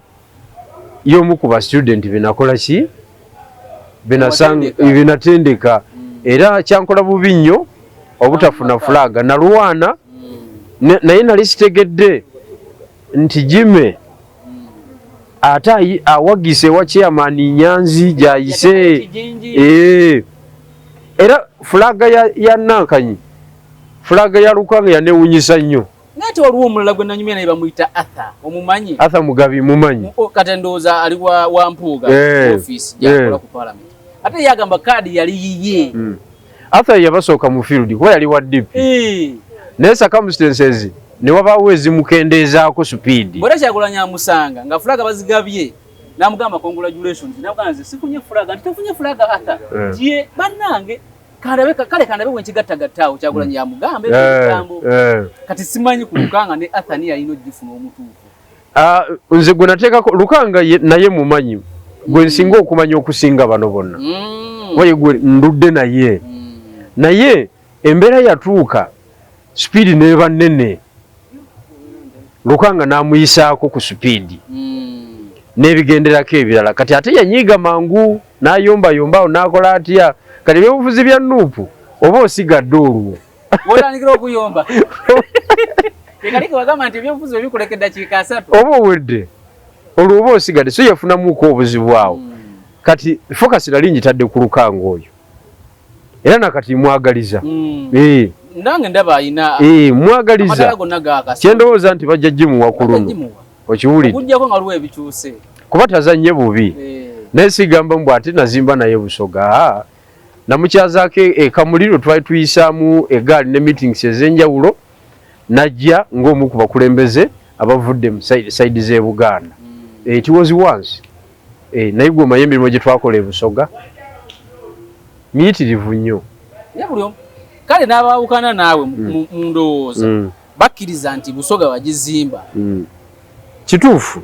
y'omu ku ba student binakola ki binatendeka era kyankola bubi nnyo obutafuna fulaga nalwana naye nali sitegedde nti Jime ate awagise wa chairman Nyanzi gyayise era fulaga ya Nankanyi fulaga ya Lukanga yanewunyisa nnyo nate waliwo omulala gwe nanyumya naye bamuyita omumanyi Mugabi mumanyi kati ndowooza ali wa Mpuuga office yakola ku parliament ate yagamba kaadi yali yiye yabasooka mu field kuba yali wa DP naye circumstances ne wabaawo ezimukendeezaako speed bwera Kyagulanyi amusanga nga fulaga bazigabye n'amugamba congratulations n'amugamba nze sifunye fulaga nti tofunye fulaga ye bannange kale kandabe bwenkigattagattaawo Kyagulanyi yamugambe ebigambo kati simanyi ku Lukanga ne Athani yalina ogifuna omutuufu nze gwe nateekako Lukanga naye mumanyi gwe nsinga okumanya okusinga bano bonna waye gwe ndudde naye embeera yatuuka speed n'eba nnene Lukanga n'amuyisaako ku speed n'ebigenderako ebirala kati ate yanyiiga mangu n'ayombayombawo n'akola atya kati ebyobufuzi bya Nuupu oba osigadde olwo otandikira okuyomba ekaliko bagamba nti ebyobufuzi ebikuleka eddakiika 3 oba owedde olwo oba osigadde so yafunamuuko obuzibu awo kati focus nali ngitadde ku Lukanga oyo era nakati mwagaliza nange ndaba ayina mwagaliza kyendowooza nti bajja gimuwa ku luno okiwulire okujjako nga luwa ebikyuse kuba tazannye bubi naye sigamba mbu ate nazimba naye Busoga namukyazaako ekamuliro twali tuyisaamu egaali ne meetings ez'enjawulo najja ng'omu ku bakulembeze abavudde mu side z'e Buganda. It was once. Naye gwe omanyi emirimu gye twakola e Busoga miyitirivu nnyo. Kale n'abaawukana naawe mu ndowooza bakkiriza nti Busoga wagizimba. Kituufu.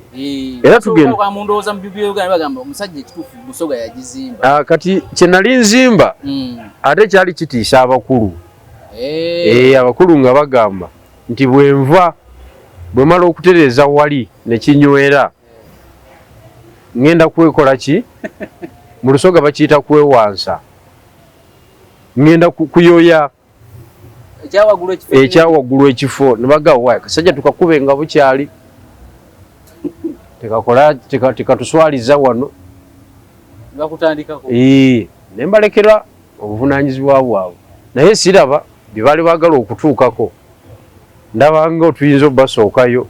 Era tugenda mu ndowooza mu Biblia Uganda bagamba omusajja ekituufu Busoga yagizimba. Kati kye nali nzimba ate kyali kitiisa abakulu. Abakulu nga bagamba nti bwe mala okutereeza wali ne kinywera ngenda kwekola ki mu Lusoga bakiyita kwewansa. Ngenda kuyoya ekyawaggulu ekifo ne bagamba wayi kasajja tukakube nga bukyali tekatuswaliza wano bakutandikako. Ne mbalekera obuvunaanyizibwa bwabwe naye siraba bye baali baagala okutuukako. Ndabanga tuyinza obbasookayo.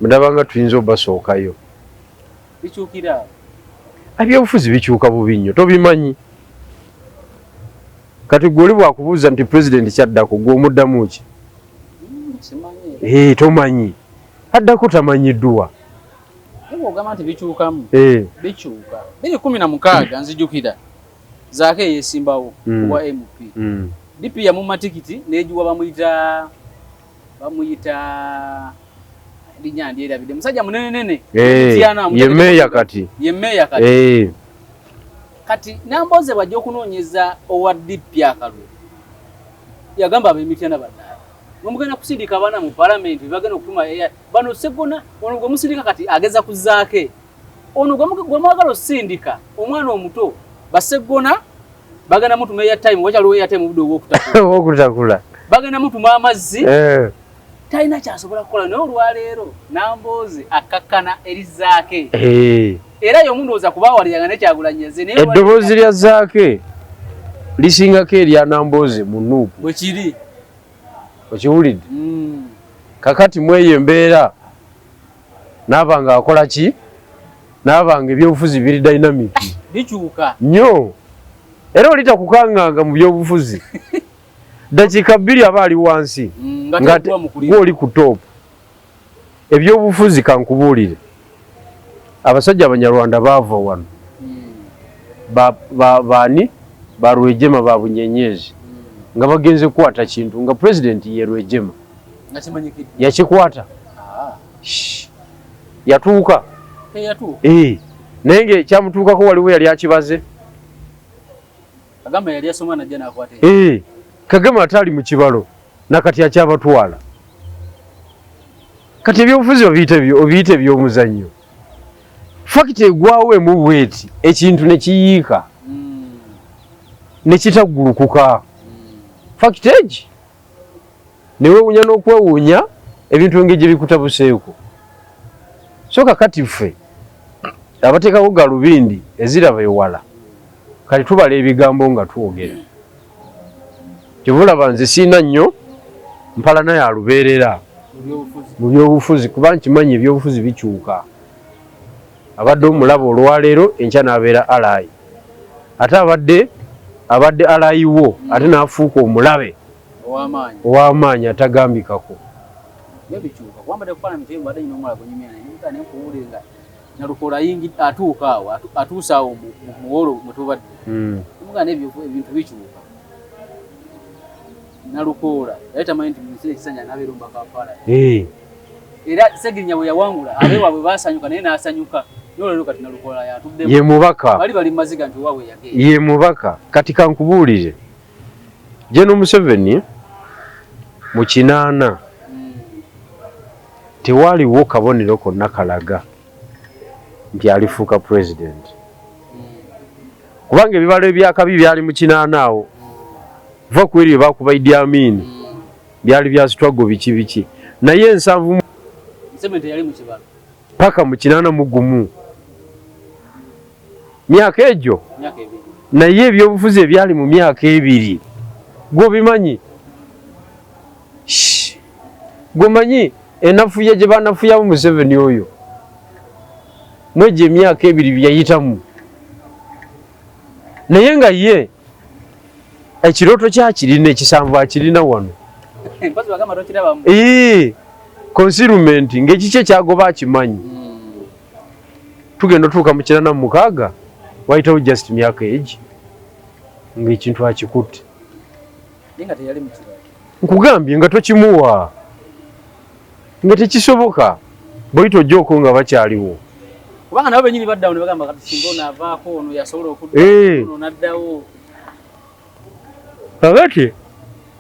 Ndabanga tuyinza obbasookayo. Bikyukira ebyobufuzi bikyuka bubi nnyo tobimanyi. Kati gwoli bwakubuuza nti pulezidenti kyaddako gw'omuddamu ki? Tomanyi. Addako tamanyiddwa. Ogamba nti bikyukamu. Bikyuka. 2016 nzijukira zaake yeesimbawo wa MP. DP yamu matikiti n'ejuwa bamuyita linyandi era bide musajja munene yemeya kati. Kati Namboze bajja okunoonyeza owa DP akalwe yagamba ab'emityana baddaala nomugenda kusindika abaana mu parliament bagenda okutuma bano Sseggona ono gwe musindika kati ageza kuzaake ono gwe mwagala osindika omwana omuto Basseggona bagenda mutuma airtime wakyaliwo airtime obudde obw'okutakula bagenda mutuma amazzi talina kyasobola kukola naye olwaleero Namboze akakkana eri zaake. Era y'omundowooza kubaawaliranga nekyagulanyeze eddoboozi lya zaake lisingako erya Namboze mu Nuupu bwe kiri okiwulidde. Kakati mweyo embeera naabanga akola ki naabanga ebyobufuzi biri dynamic bikyuka nnyo era olitakukanganga mu byobufuzi dakiika 2 aba ali wansi nga oli ku top. Ebyobufuzi kankubuulire abasajja Abanyarwanda baava wano baani ba Rwejema ba Bunyenyezi nga bagenze kukwata kintu nga pulezidenti ye Rwejema yakikwata yatuuka naye nga ekyamutuukako waliwo yali akibaze Kagame ate ali mu kibalo nakati akyabatwala. Kati ebyobufuzi obiyite ebyomuzannyo fakiti egwawo emu bweti ekintu ne kiyiika ne kitaggulukuka fakiti egi newewuunya n'okwewuunya ebintu ng'egye bikutabuseeko. So kakati ffe abateekako galubindi eziraba ewala kati tubala ebigambo nga twogera. Kyebulaba nze siina nnyo mpalana ya lubeerera mu byobufuzi kuba nkimanyi ebyobufuzi bikyuka. Abadde omulaba olwaleero enkya n'abeera alayi ate abadde alayiwo ate n'afuuka omulabe ow'amaanyi atagambikako. Nalukola yingi atuuka awo atuusa awo mu muwolo mwe tubadde omugana ebintu bikyuka. Nalukola yali tamanyi nti musire ekisanja n'abeera omubaka wa Kampala era Ssegirinnya bwe yawangula abeewaabwe baasanyuka naye n'asanyuka n'olwaleero kati Nalukola yatuddemu ye mubaka bali mumaziga nti owaabwe yagenda ye mubaka. Kati kankubuulire General Museveni mu 8 tewaaliwo kabonero konna kalaga nti alifuuka pulezidenti kubanga ebibalo ebyakabi byali mu 8 awo va ku ebyo bakuba Idi Amin byali bya struggle biki naye 7 Museveni yali mu kibalo paka mu 81 myaka egyo naye ebyobufuzi ebyali mu myaka 2 gwobimanyi gwomanyi enafuya gye banafuyamu Museveni oyo mwegyo emyaka 2 byayitamu naye nga ye ekiroto kyakirina ekisanvu akirina wano mpazi bagamba tokirabamu concealment ng'ekiki kyagoba akimanyi tugenda otuuka mu 86 wayitawo just myaka egi ng'ekintu akikutte nga teyali mukiro nkugambye nga tokimuwa nga tekisoboka bw'oyita ojjaoko nga bakyaliwo kubanga nabo benyini baddawo ne bagamba kati singa ono avaako ono yasobola okudda ono n'addawo kakati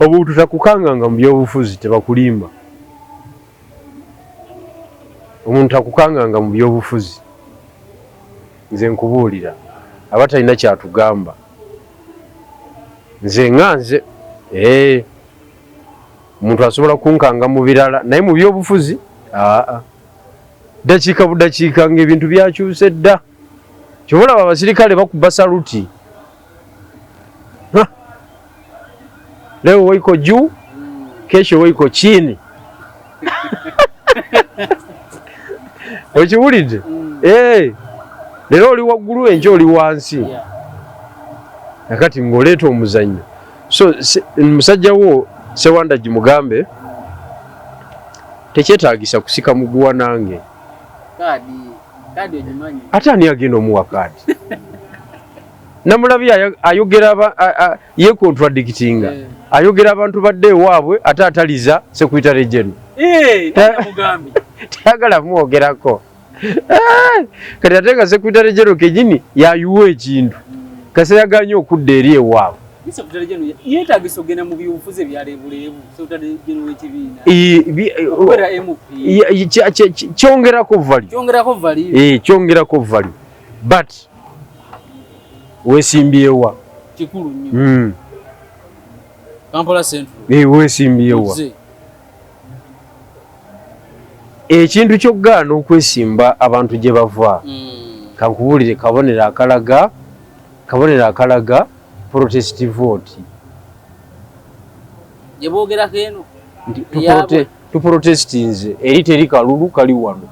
obuntu takukanganga mu byobufuzi tebakulimba omuntu akukanganga mu byobufuzi nze nkubuulira aba talina kyatugamba nze nganze omuntu asobola kunkanga mu birala naye mu byobufuzi dakiika budakiika ng'ebintu byakyuse dda kyobalaba abasirikale bakuba saluti leo waiko juu kesho waiko chini okiwulidde leero oli waggulu enkya oli wansi nakati ng'oleeta omuzannyo so musajja wo Sewandagi mugambe tekyetaagisa kusika muguwa nange kaadi ogimanyi ate ani agenda omuwa kaadi namulabye ayogera yekontradictinga ayogera abantu badde ewaabwe ate ataliza Secretary General tayagala mwogerako kati ate nga Secretary General kenyini yayuwa ekintu kase yaganye okudda eri ewaabwe yeetaagisa ogenda mu byobufuzi ebyaleebuleebu kyongerako value but weesimbyewa kikulu nnyo Kampala Central weesimbyewa ekintu ky'okugaana okwesimba abantu gye bava kankubuulire kabonero akalaga protest vote gye boogerako eno tuprotestinze eri teri kalulu kali wano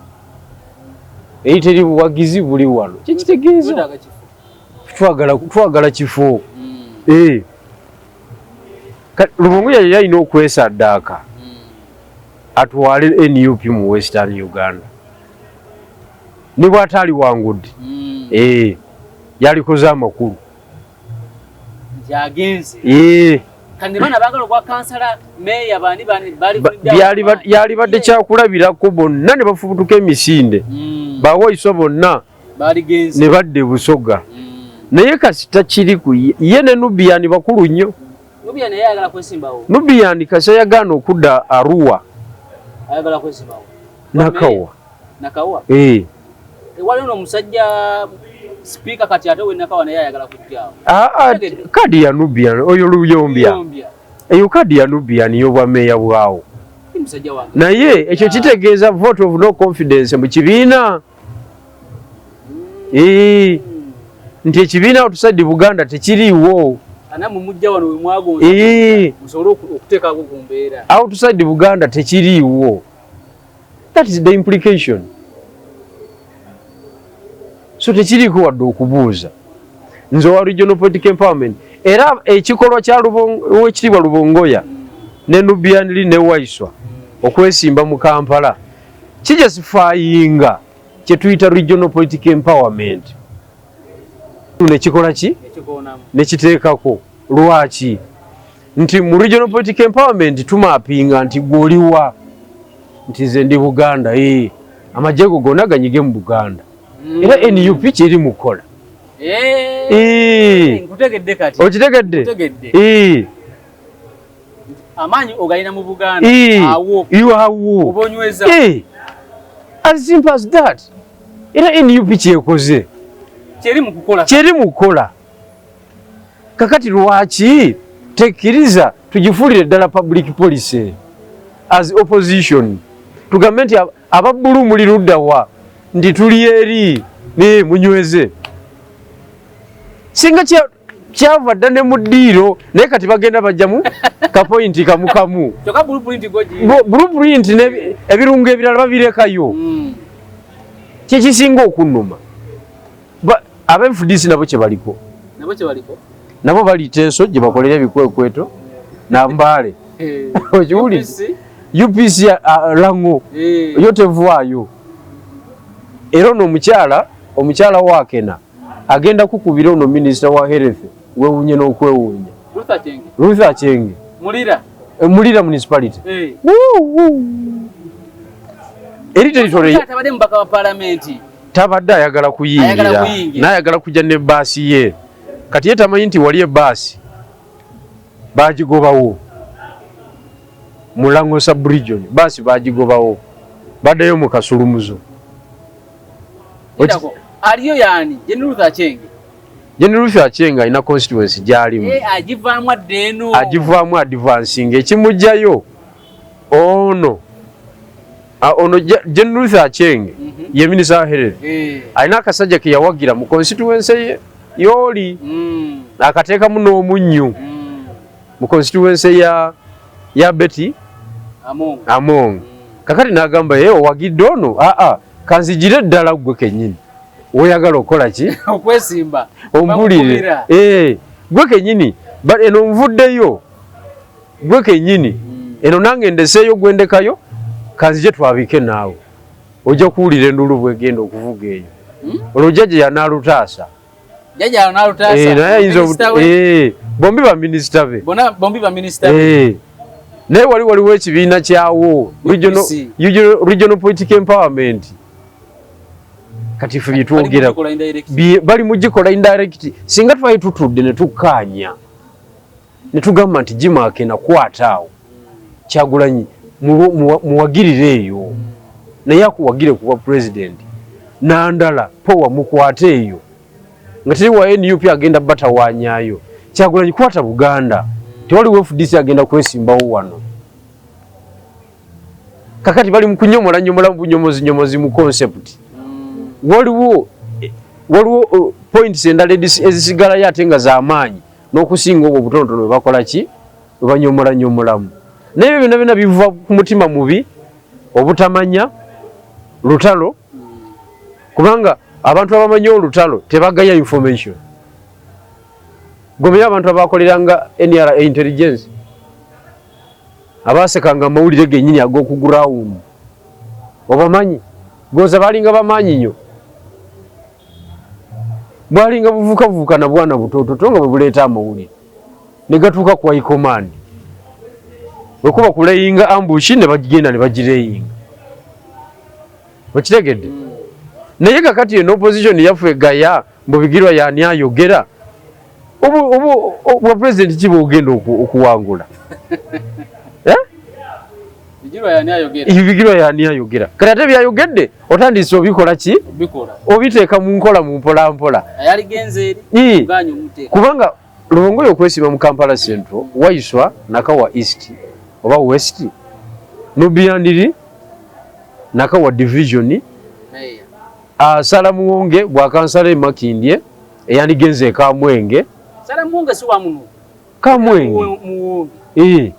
eri teri buwagizi buli wano kyekitegeeza twagala kifo Lubungu yali alina okwesaddaaka atwale NUP mu Western Uganda ne bw'ataali wangudde yalikoze amakulu yalibadde kyakulabirako bonna ne bafubutuka emisinde bawaiswa bonna ne badde Busoga naye kasi takiriku ye ne Nubian bakulu nnyo Nubian kasi yagaana okudda Arua Nakawa waliwo omusajja speaker kati ate we Nakawa naye ayagala kujjaawo kadi ya Nubian oyo Luyombya eyo kadi ya Nubian y'obwa meeya bwawo naye ekyo kitegeeza vote of no confidence mu kibiina nti ekibiina outside Buganda tekiriiwo outside Buganda tekiriiwo. That is the implication. So tekiriiko wadde okubuuza nze wa regional political empowerment era ekikolwa kya Oweekitiibwa Lubongoya ne Nubian Lee ne Waiswa okwesimba mu Kampala kijustifyinga kye tuyita regional political empowerment. Nekikola ki? Nekiteekako. Lwaki? Nti mu regional political empowerment tumapinga nti gwoliwa nti ze ndi Buganda amajego gonna ganyige mu Buganda. Era NUP kiri mukola. Nkutegedde kati. Okitegedde? Amanyi ogalina mu Buganda awo. Awo. Obonyweza. As simple as that. Era NUP kyekoze. Kiri mukola. Kakati lwaki tekkiriza tugifulire ddala public policy as opposition. Tugambe nti ababbulu muli luddawa ndi tuli eri ne munyweze. Singa kyava dda ne mu ddiiro naye kati bagenda bajjamu kapointi kamukamu. Blueprint ebirungo ebirala babirekayo. Kyekisinga okunnuma. Aba FDC nabo kye baliko. nabo bali tenso gye bakolera ebikwekweto na Mbale okiwulira UPC lango yo tevaayo era ono omukyala wakena agenda kukubira ono minisita wa health wewunye n'okwewunya Ruth Achenge Mulira municipality eri territory tabadde mbaka wa parliament tabadde ayagala kuyingira n'ayagala kujja ne baasi ye kati ye tamanyi nti wali ebaasi bagigobawo Mulango sub-region baasi bagigobawo baddayo mu kasulumuzo aliyo yani General Ruth Achenge General Ruth Achenge ina constituency gyalimu agivaamu addeeno agivaamu advancing ekimujjayo ono General Ruth Achenge ye minister wa health alina akasajja ke yawagira mu constituency ye yoli akateekamu n'omunnyo mu constituency ya Betty Among kakati n'agamba ye owagidde ono kanzijire ddala gwe kennyini oyagala okola ki okwesimba ompulire gwe kennyini eno nvuddeyo gwe kennyini eno nange ndeseeyo gwendekayo kanzije twabike naawe ojja kuwulira endulu bwegenda okuvuga eyo olwo jjajja yanaalutaasa naye ayinza bombi baminisita be naye waliwo ekibiina kyawo regional political empowerment kati ife byetwogera bali mugikola indirect singa twali tutudde ne tukkaanya ne tugamba nti Jimake nakwataawo Kyagulanyi muwagirire eyo naye akuwagire kuba president nandala powa mukwate eyo nga teri wa NUP agenda batawanyayo Kyagulanyi kwata Buganda tewaliwo FDC agenda kwesimbawo wano kakati bali mukunyomola bunyomozi mu concept waliwo points endala ezisigala yate nga z'amaanyi n'okusinga obwo butonotono bakola ki banyomolamu naye byonna biva ku mutima mubi obutamanya lutalo kubanga abantu abamanyi olutalo tebagaya information gomenya abantu abakoleranga NRA intelligence abasekanga amawulire gennyini ag'okugrawundi obamanyi goza balinga bamanyi nnyo bwalinga buvukavuka na bwana butototo nga bwe buleeta amawulire ne gatuuka ku high command bwekuba kuleyinga ambushi ne bagigenda ne bagireyinga okitegedde naye kakati eno opposition yaffe gaya mbubigirwa yani ayogera obwa president kiba ogenda okuwangula ibigirwa yani ayogera kati ate byayogedde otandise obikola ki obiteeka mu nkola mu mpolampola kubanga Lubongoyo okwesiba mu Kampala Central Waiswa Nakawa East oba West Nubiandiri Nakawa Division Salamuwonge bwa kansala Makindye eyanigenze Kamwenge Salamuwonge si wa muno Kamwenge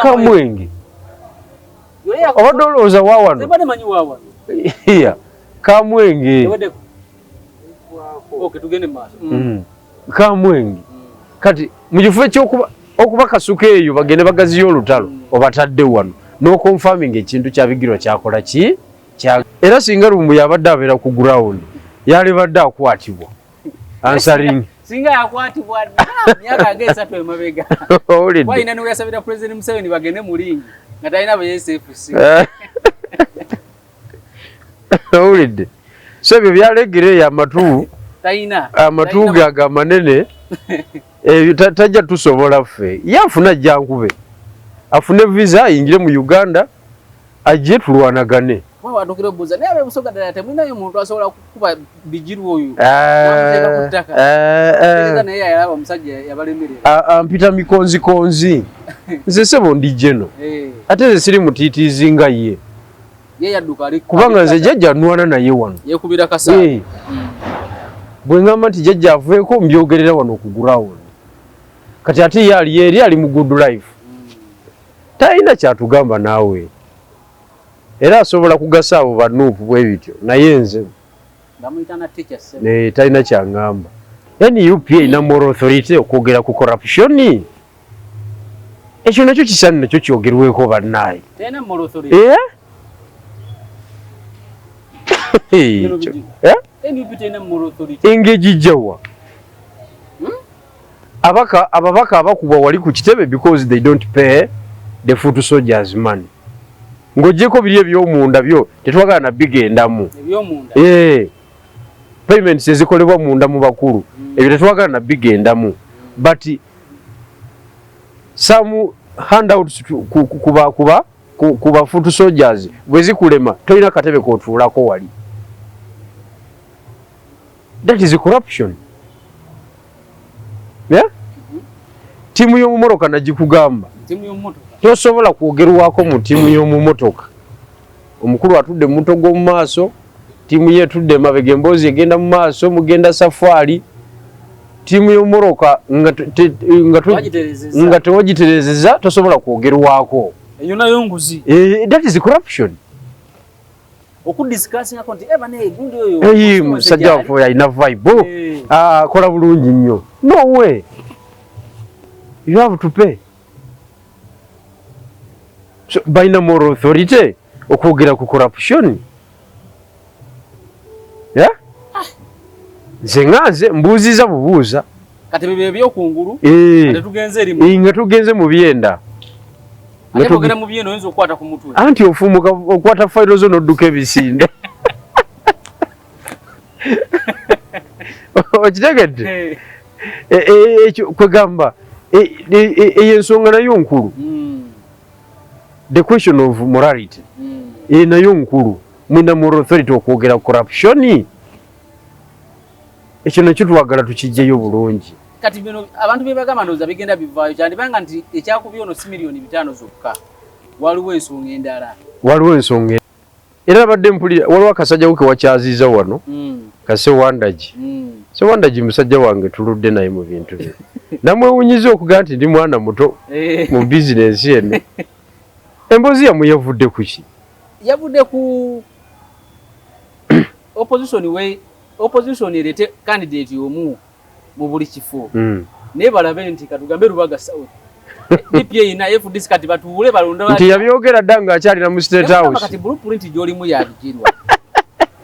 Kamwenge Odoloza wawano Sebane manyi wawano Kamwenge okay tugende maaso Kamwenge kati mujifue okuba kasuka eyo bagende bagaziyo olutalo obatadde wano no confirming ekintu kyabigirwa kyakola ki era singa Lumbu yabadde abeera ku ground yali badde akwatibwa answering singa yakwatibwa myaka ag'esatu emabega wayina niwe yasabira President Museveni bagende mulingi nga talina BSFC owulidde so ebyo byalegere amatu amatu gaga manene tajja tusobola ffe yafuna jankube afune visa ayingire mu Uganda ajje tulwanagane wawadukire buza naye abebusoga ddala temwinayo muntu asobola kukuba bijiru oyo naye yalaba omusajja yabalemerera ampita mikonzikonzi nze sebo ndi jeno ate nze siri mutiitiizi nga ye kubanga nze jjajja nwana naye wano yekubira kasa bwe ngamba nti jjajja avueko mbyogerera wano ku ground kati ate ye ali eri ali mu good life talina kyatugamba naawe era asobola kugasa abo banuupu bwe bityo naye nze talina kyangamba NUP ina moral authority okwogera ku corruption ekyo nakyo kisani nakyo kyogerweko bannaye tena moral authority NUP tena moral authority engeri jawa ababaka abakubwa wali ku kitebe because they don't pay the foot soldiers money ng'ogyeko biri eby'omunda byo tetwagala na bigendamu eby'omunda payments ezikolebwa munda mu bakulu ebyo tetwagala na bigendamu but some handouts kuba foot soldiers bwe zikulema tolina katebe k'otuulako wali. That is corruption. Yeah? Timu y'omumotoka nagikugamba. Timu y'omumotoka. Tosobola kwogerwako mu timu y'omumotoka. Omukulu atudde mu muto gw'omu maaso, timu ye tudde mabega emboozi egenda mu maaso, mugenda safari. Timu y'omumotoka nga tewagiterezeza tosobola kwogerwako. Eyo nayo nguzi. That is corruption. Okudiscussing akonti bane gundi oyo musajja waffe alina vibe kola bulungi nnyo. No way, you have to pay. So balina moral authority okwogera ku corruption. Nze nganze mbuuziza bubuuza kati bebe by'okungulu ate tugenze erimu nga tugenze mu byenda ate bogera mu byenda oyinza okukwata ku mutwe anti ofumuka okwata fayiro zo n'odduka ebisinde okitegedde ekyo kwegamba eyo ensonga nayo nkulu. The question of morality nayo nkulu. Mwina moral authority okwogera corruption ekyo nakyo twagala tukijjeyo bulungi. Kati bino abantu bebagamba ndoza bigenda bivaayo cyane banga nti ekyakubyo ono si milioni 5 zokka. Waliwo ensonga endala. Waliwo ensonga era badde mpulira waliwo akasajja wuke wakyaziza wano kase Wandaji. Se Wandaji musajja wange tuludde naye mu bintu bye. Namwewunyiza okuga nti ndi mwana muto mu business eno. Emboozi yammwe yavudde ku ki? Yavudde ku opposition erete candidate omu mu buli kifo. Naye balabe nti katugambe Lubaga South. DPA ina FDC kati batuule balonda nti yabyogera ddanga akyalira mu State House. Kati blueprint gyolimu yabigirwa.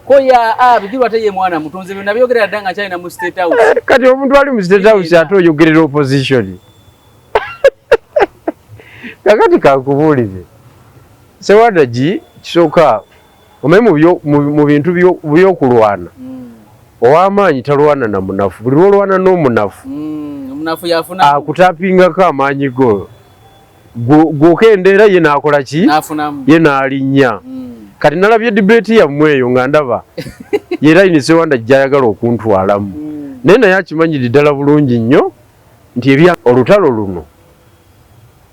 Koya bigirwa teye mwana mutonze byo nabyogera ddanga akyalira mu State House. Kati omuntu ali mu State House ate oyogerera opposition. Kakati kakubuulire. Se Wandaji kisooka omanyi mu bintu by'okulwana. Ow'amaanyi talwana na munafu. Buli lwolwana n'omunafu omunafu yafuna akutapingako amaanyi go gwokendeera ye naakola ki ye n'alinnya. Kati nalabye debate yammwe eyo nga ndaba yeera ine Se Wandaji gy'ayagala okuntwalamu naye naye akimanyiri ddala bulungi nnyo nti ebya olutalo luno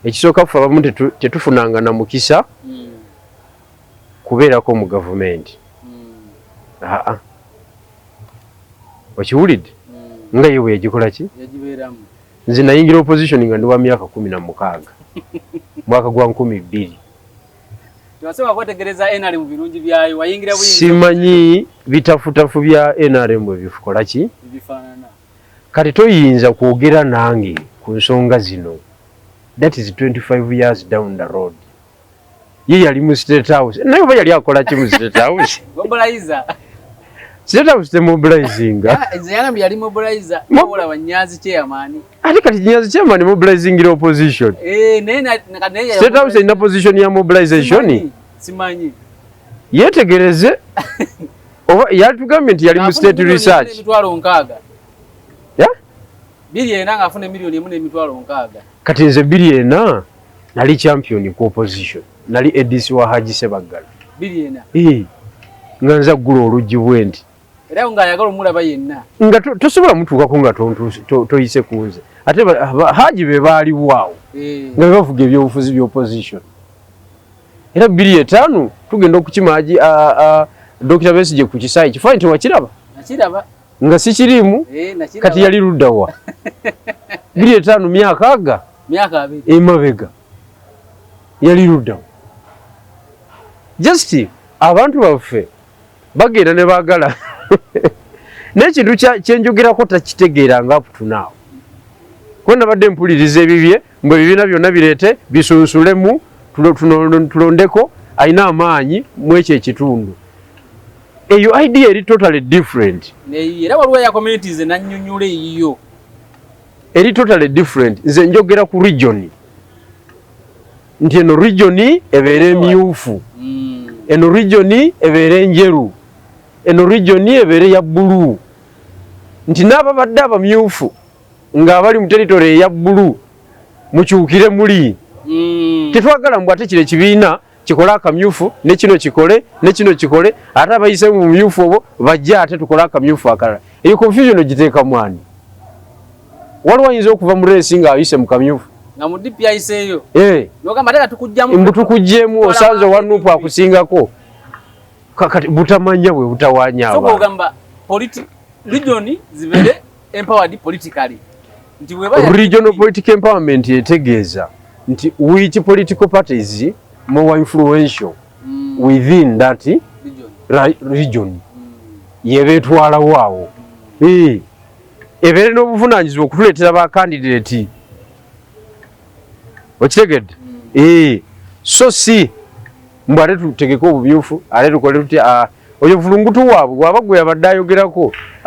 ekisooka ffe abamu tetufunanga na mukisa kubeerako mu gavumenti. Okiwulidde nga ye bwe yagikola ki yagibeeramu. Nze nayingira opposition nga ndi wa myaka 16 mwaka gwa 2002. Tuwasaba kwetegereza NRM birungi byayo wayingira buyingi. Simanyi bitafutafu bya NRM ebikola ki bifaanana. Kati toyinza kwogera nange ku nsonga zino. That is 25 years down the road. Ye yali mu State House naye oba yali akola ki mu State House? Mobilizer. State House te mobilizing. Nze yali mobilizer obola banyazi chairman. Ate kati nyazi chairman mobilizing the opposition. Naye State House ina position ya mobilization. Simanyi. Yetegereze. Oba yatugambye nti yali mu state research. Emitwalo 6. Ya? Biliena ngafune milioni 1.6. Kati nze biliena nali champion ku opposition. Nali edisi wa Haji Sebaggala. Biliena. Nga nza ggula oluggi bwendi. Era nga ayagala omulaba yenna. Nga tosobola mutuukako nga toyise ku nze. Ate Haji be baaliwo awo. Nga bavuga ebyobufuzi by'opposition. Era 2.5 tugenda okukima Haji Dr. Besigye ku kisaayi kifaanyi tewakiraba. Nakiraba. Nga si kirimu kati yali luddawa. 2.5 myaka aga. Myaka 2. Emabega. Yali luddawa. Just abantu baffe bagenda ne baagala n'ekintu kyenjogerako takitegeera nga up to now. Ko nabadde mpuliriza ebibye mbwe ebibiina byonna bireete bisunsulemu tulondeko ayina amaanyi mu ekyo ekitundu. Eyo idea eri totally different. Era waliwo ya communities nannyonnyola eyiyo. Eri totally different. Nze njogera ku region. Nti eno region ebeere emyufu. Eno region ebeere enjeru. Eno region ebeere ya bbulu. Nti n'ababadde abamyufu ng'abali mu territory eya bbulu mukyukire muli. Tetwagala mbw ate kino ekibiina kikole akamyufu ne kino kikole ne kino kikole ate abayise mu myufu obwo bajja ate tukole akamyufu akalala. Eyo confusion ogiteeka mwani. Waliwo ayinza okuva mu reesi ng'ayise mu kamyufu. Nga mu DP ayiseeyo. N'ogamba ate katukugjamu. Mbutukugjeemu osanze wanuupu akusingako. Kakati butamanya bwe butawaanya abantu. So ogamba region zibeere empowered politically. Regional political empowerment etegeeza nti which political parties more influential within that region yebetwala waawo ebeere n'obuvunaanyizibwa okutuleetera ba candidate okitegedde so si mbw ate tutegeke obumyufu ate tukole tutya oyo vulungutu waabwe bw'aba gwe yabadde ayogerako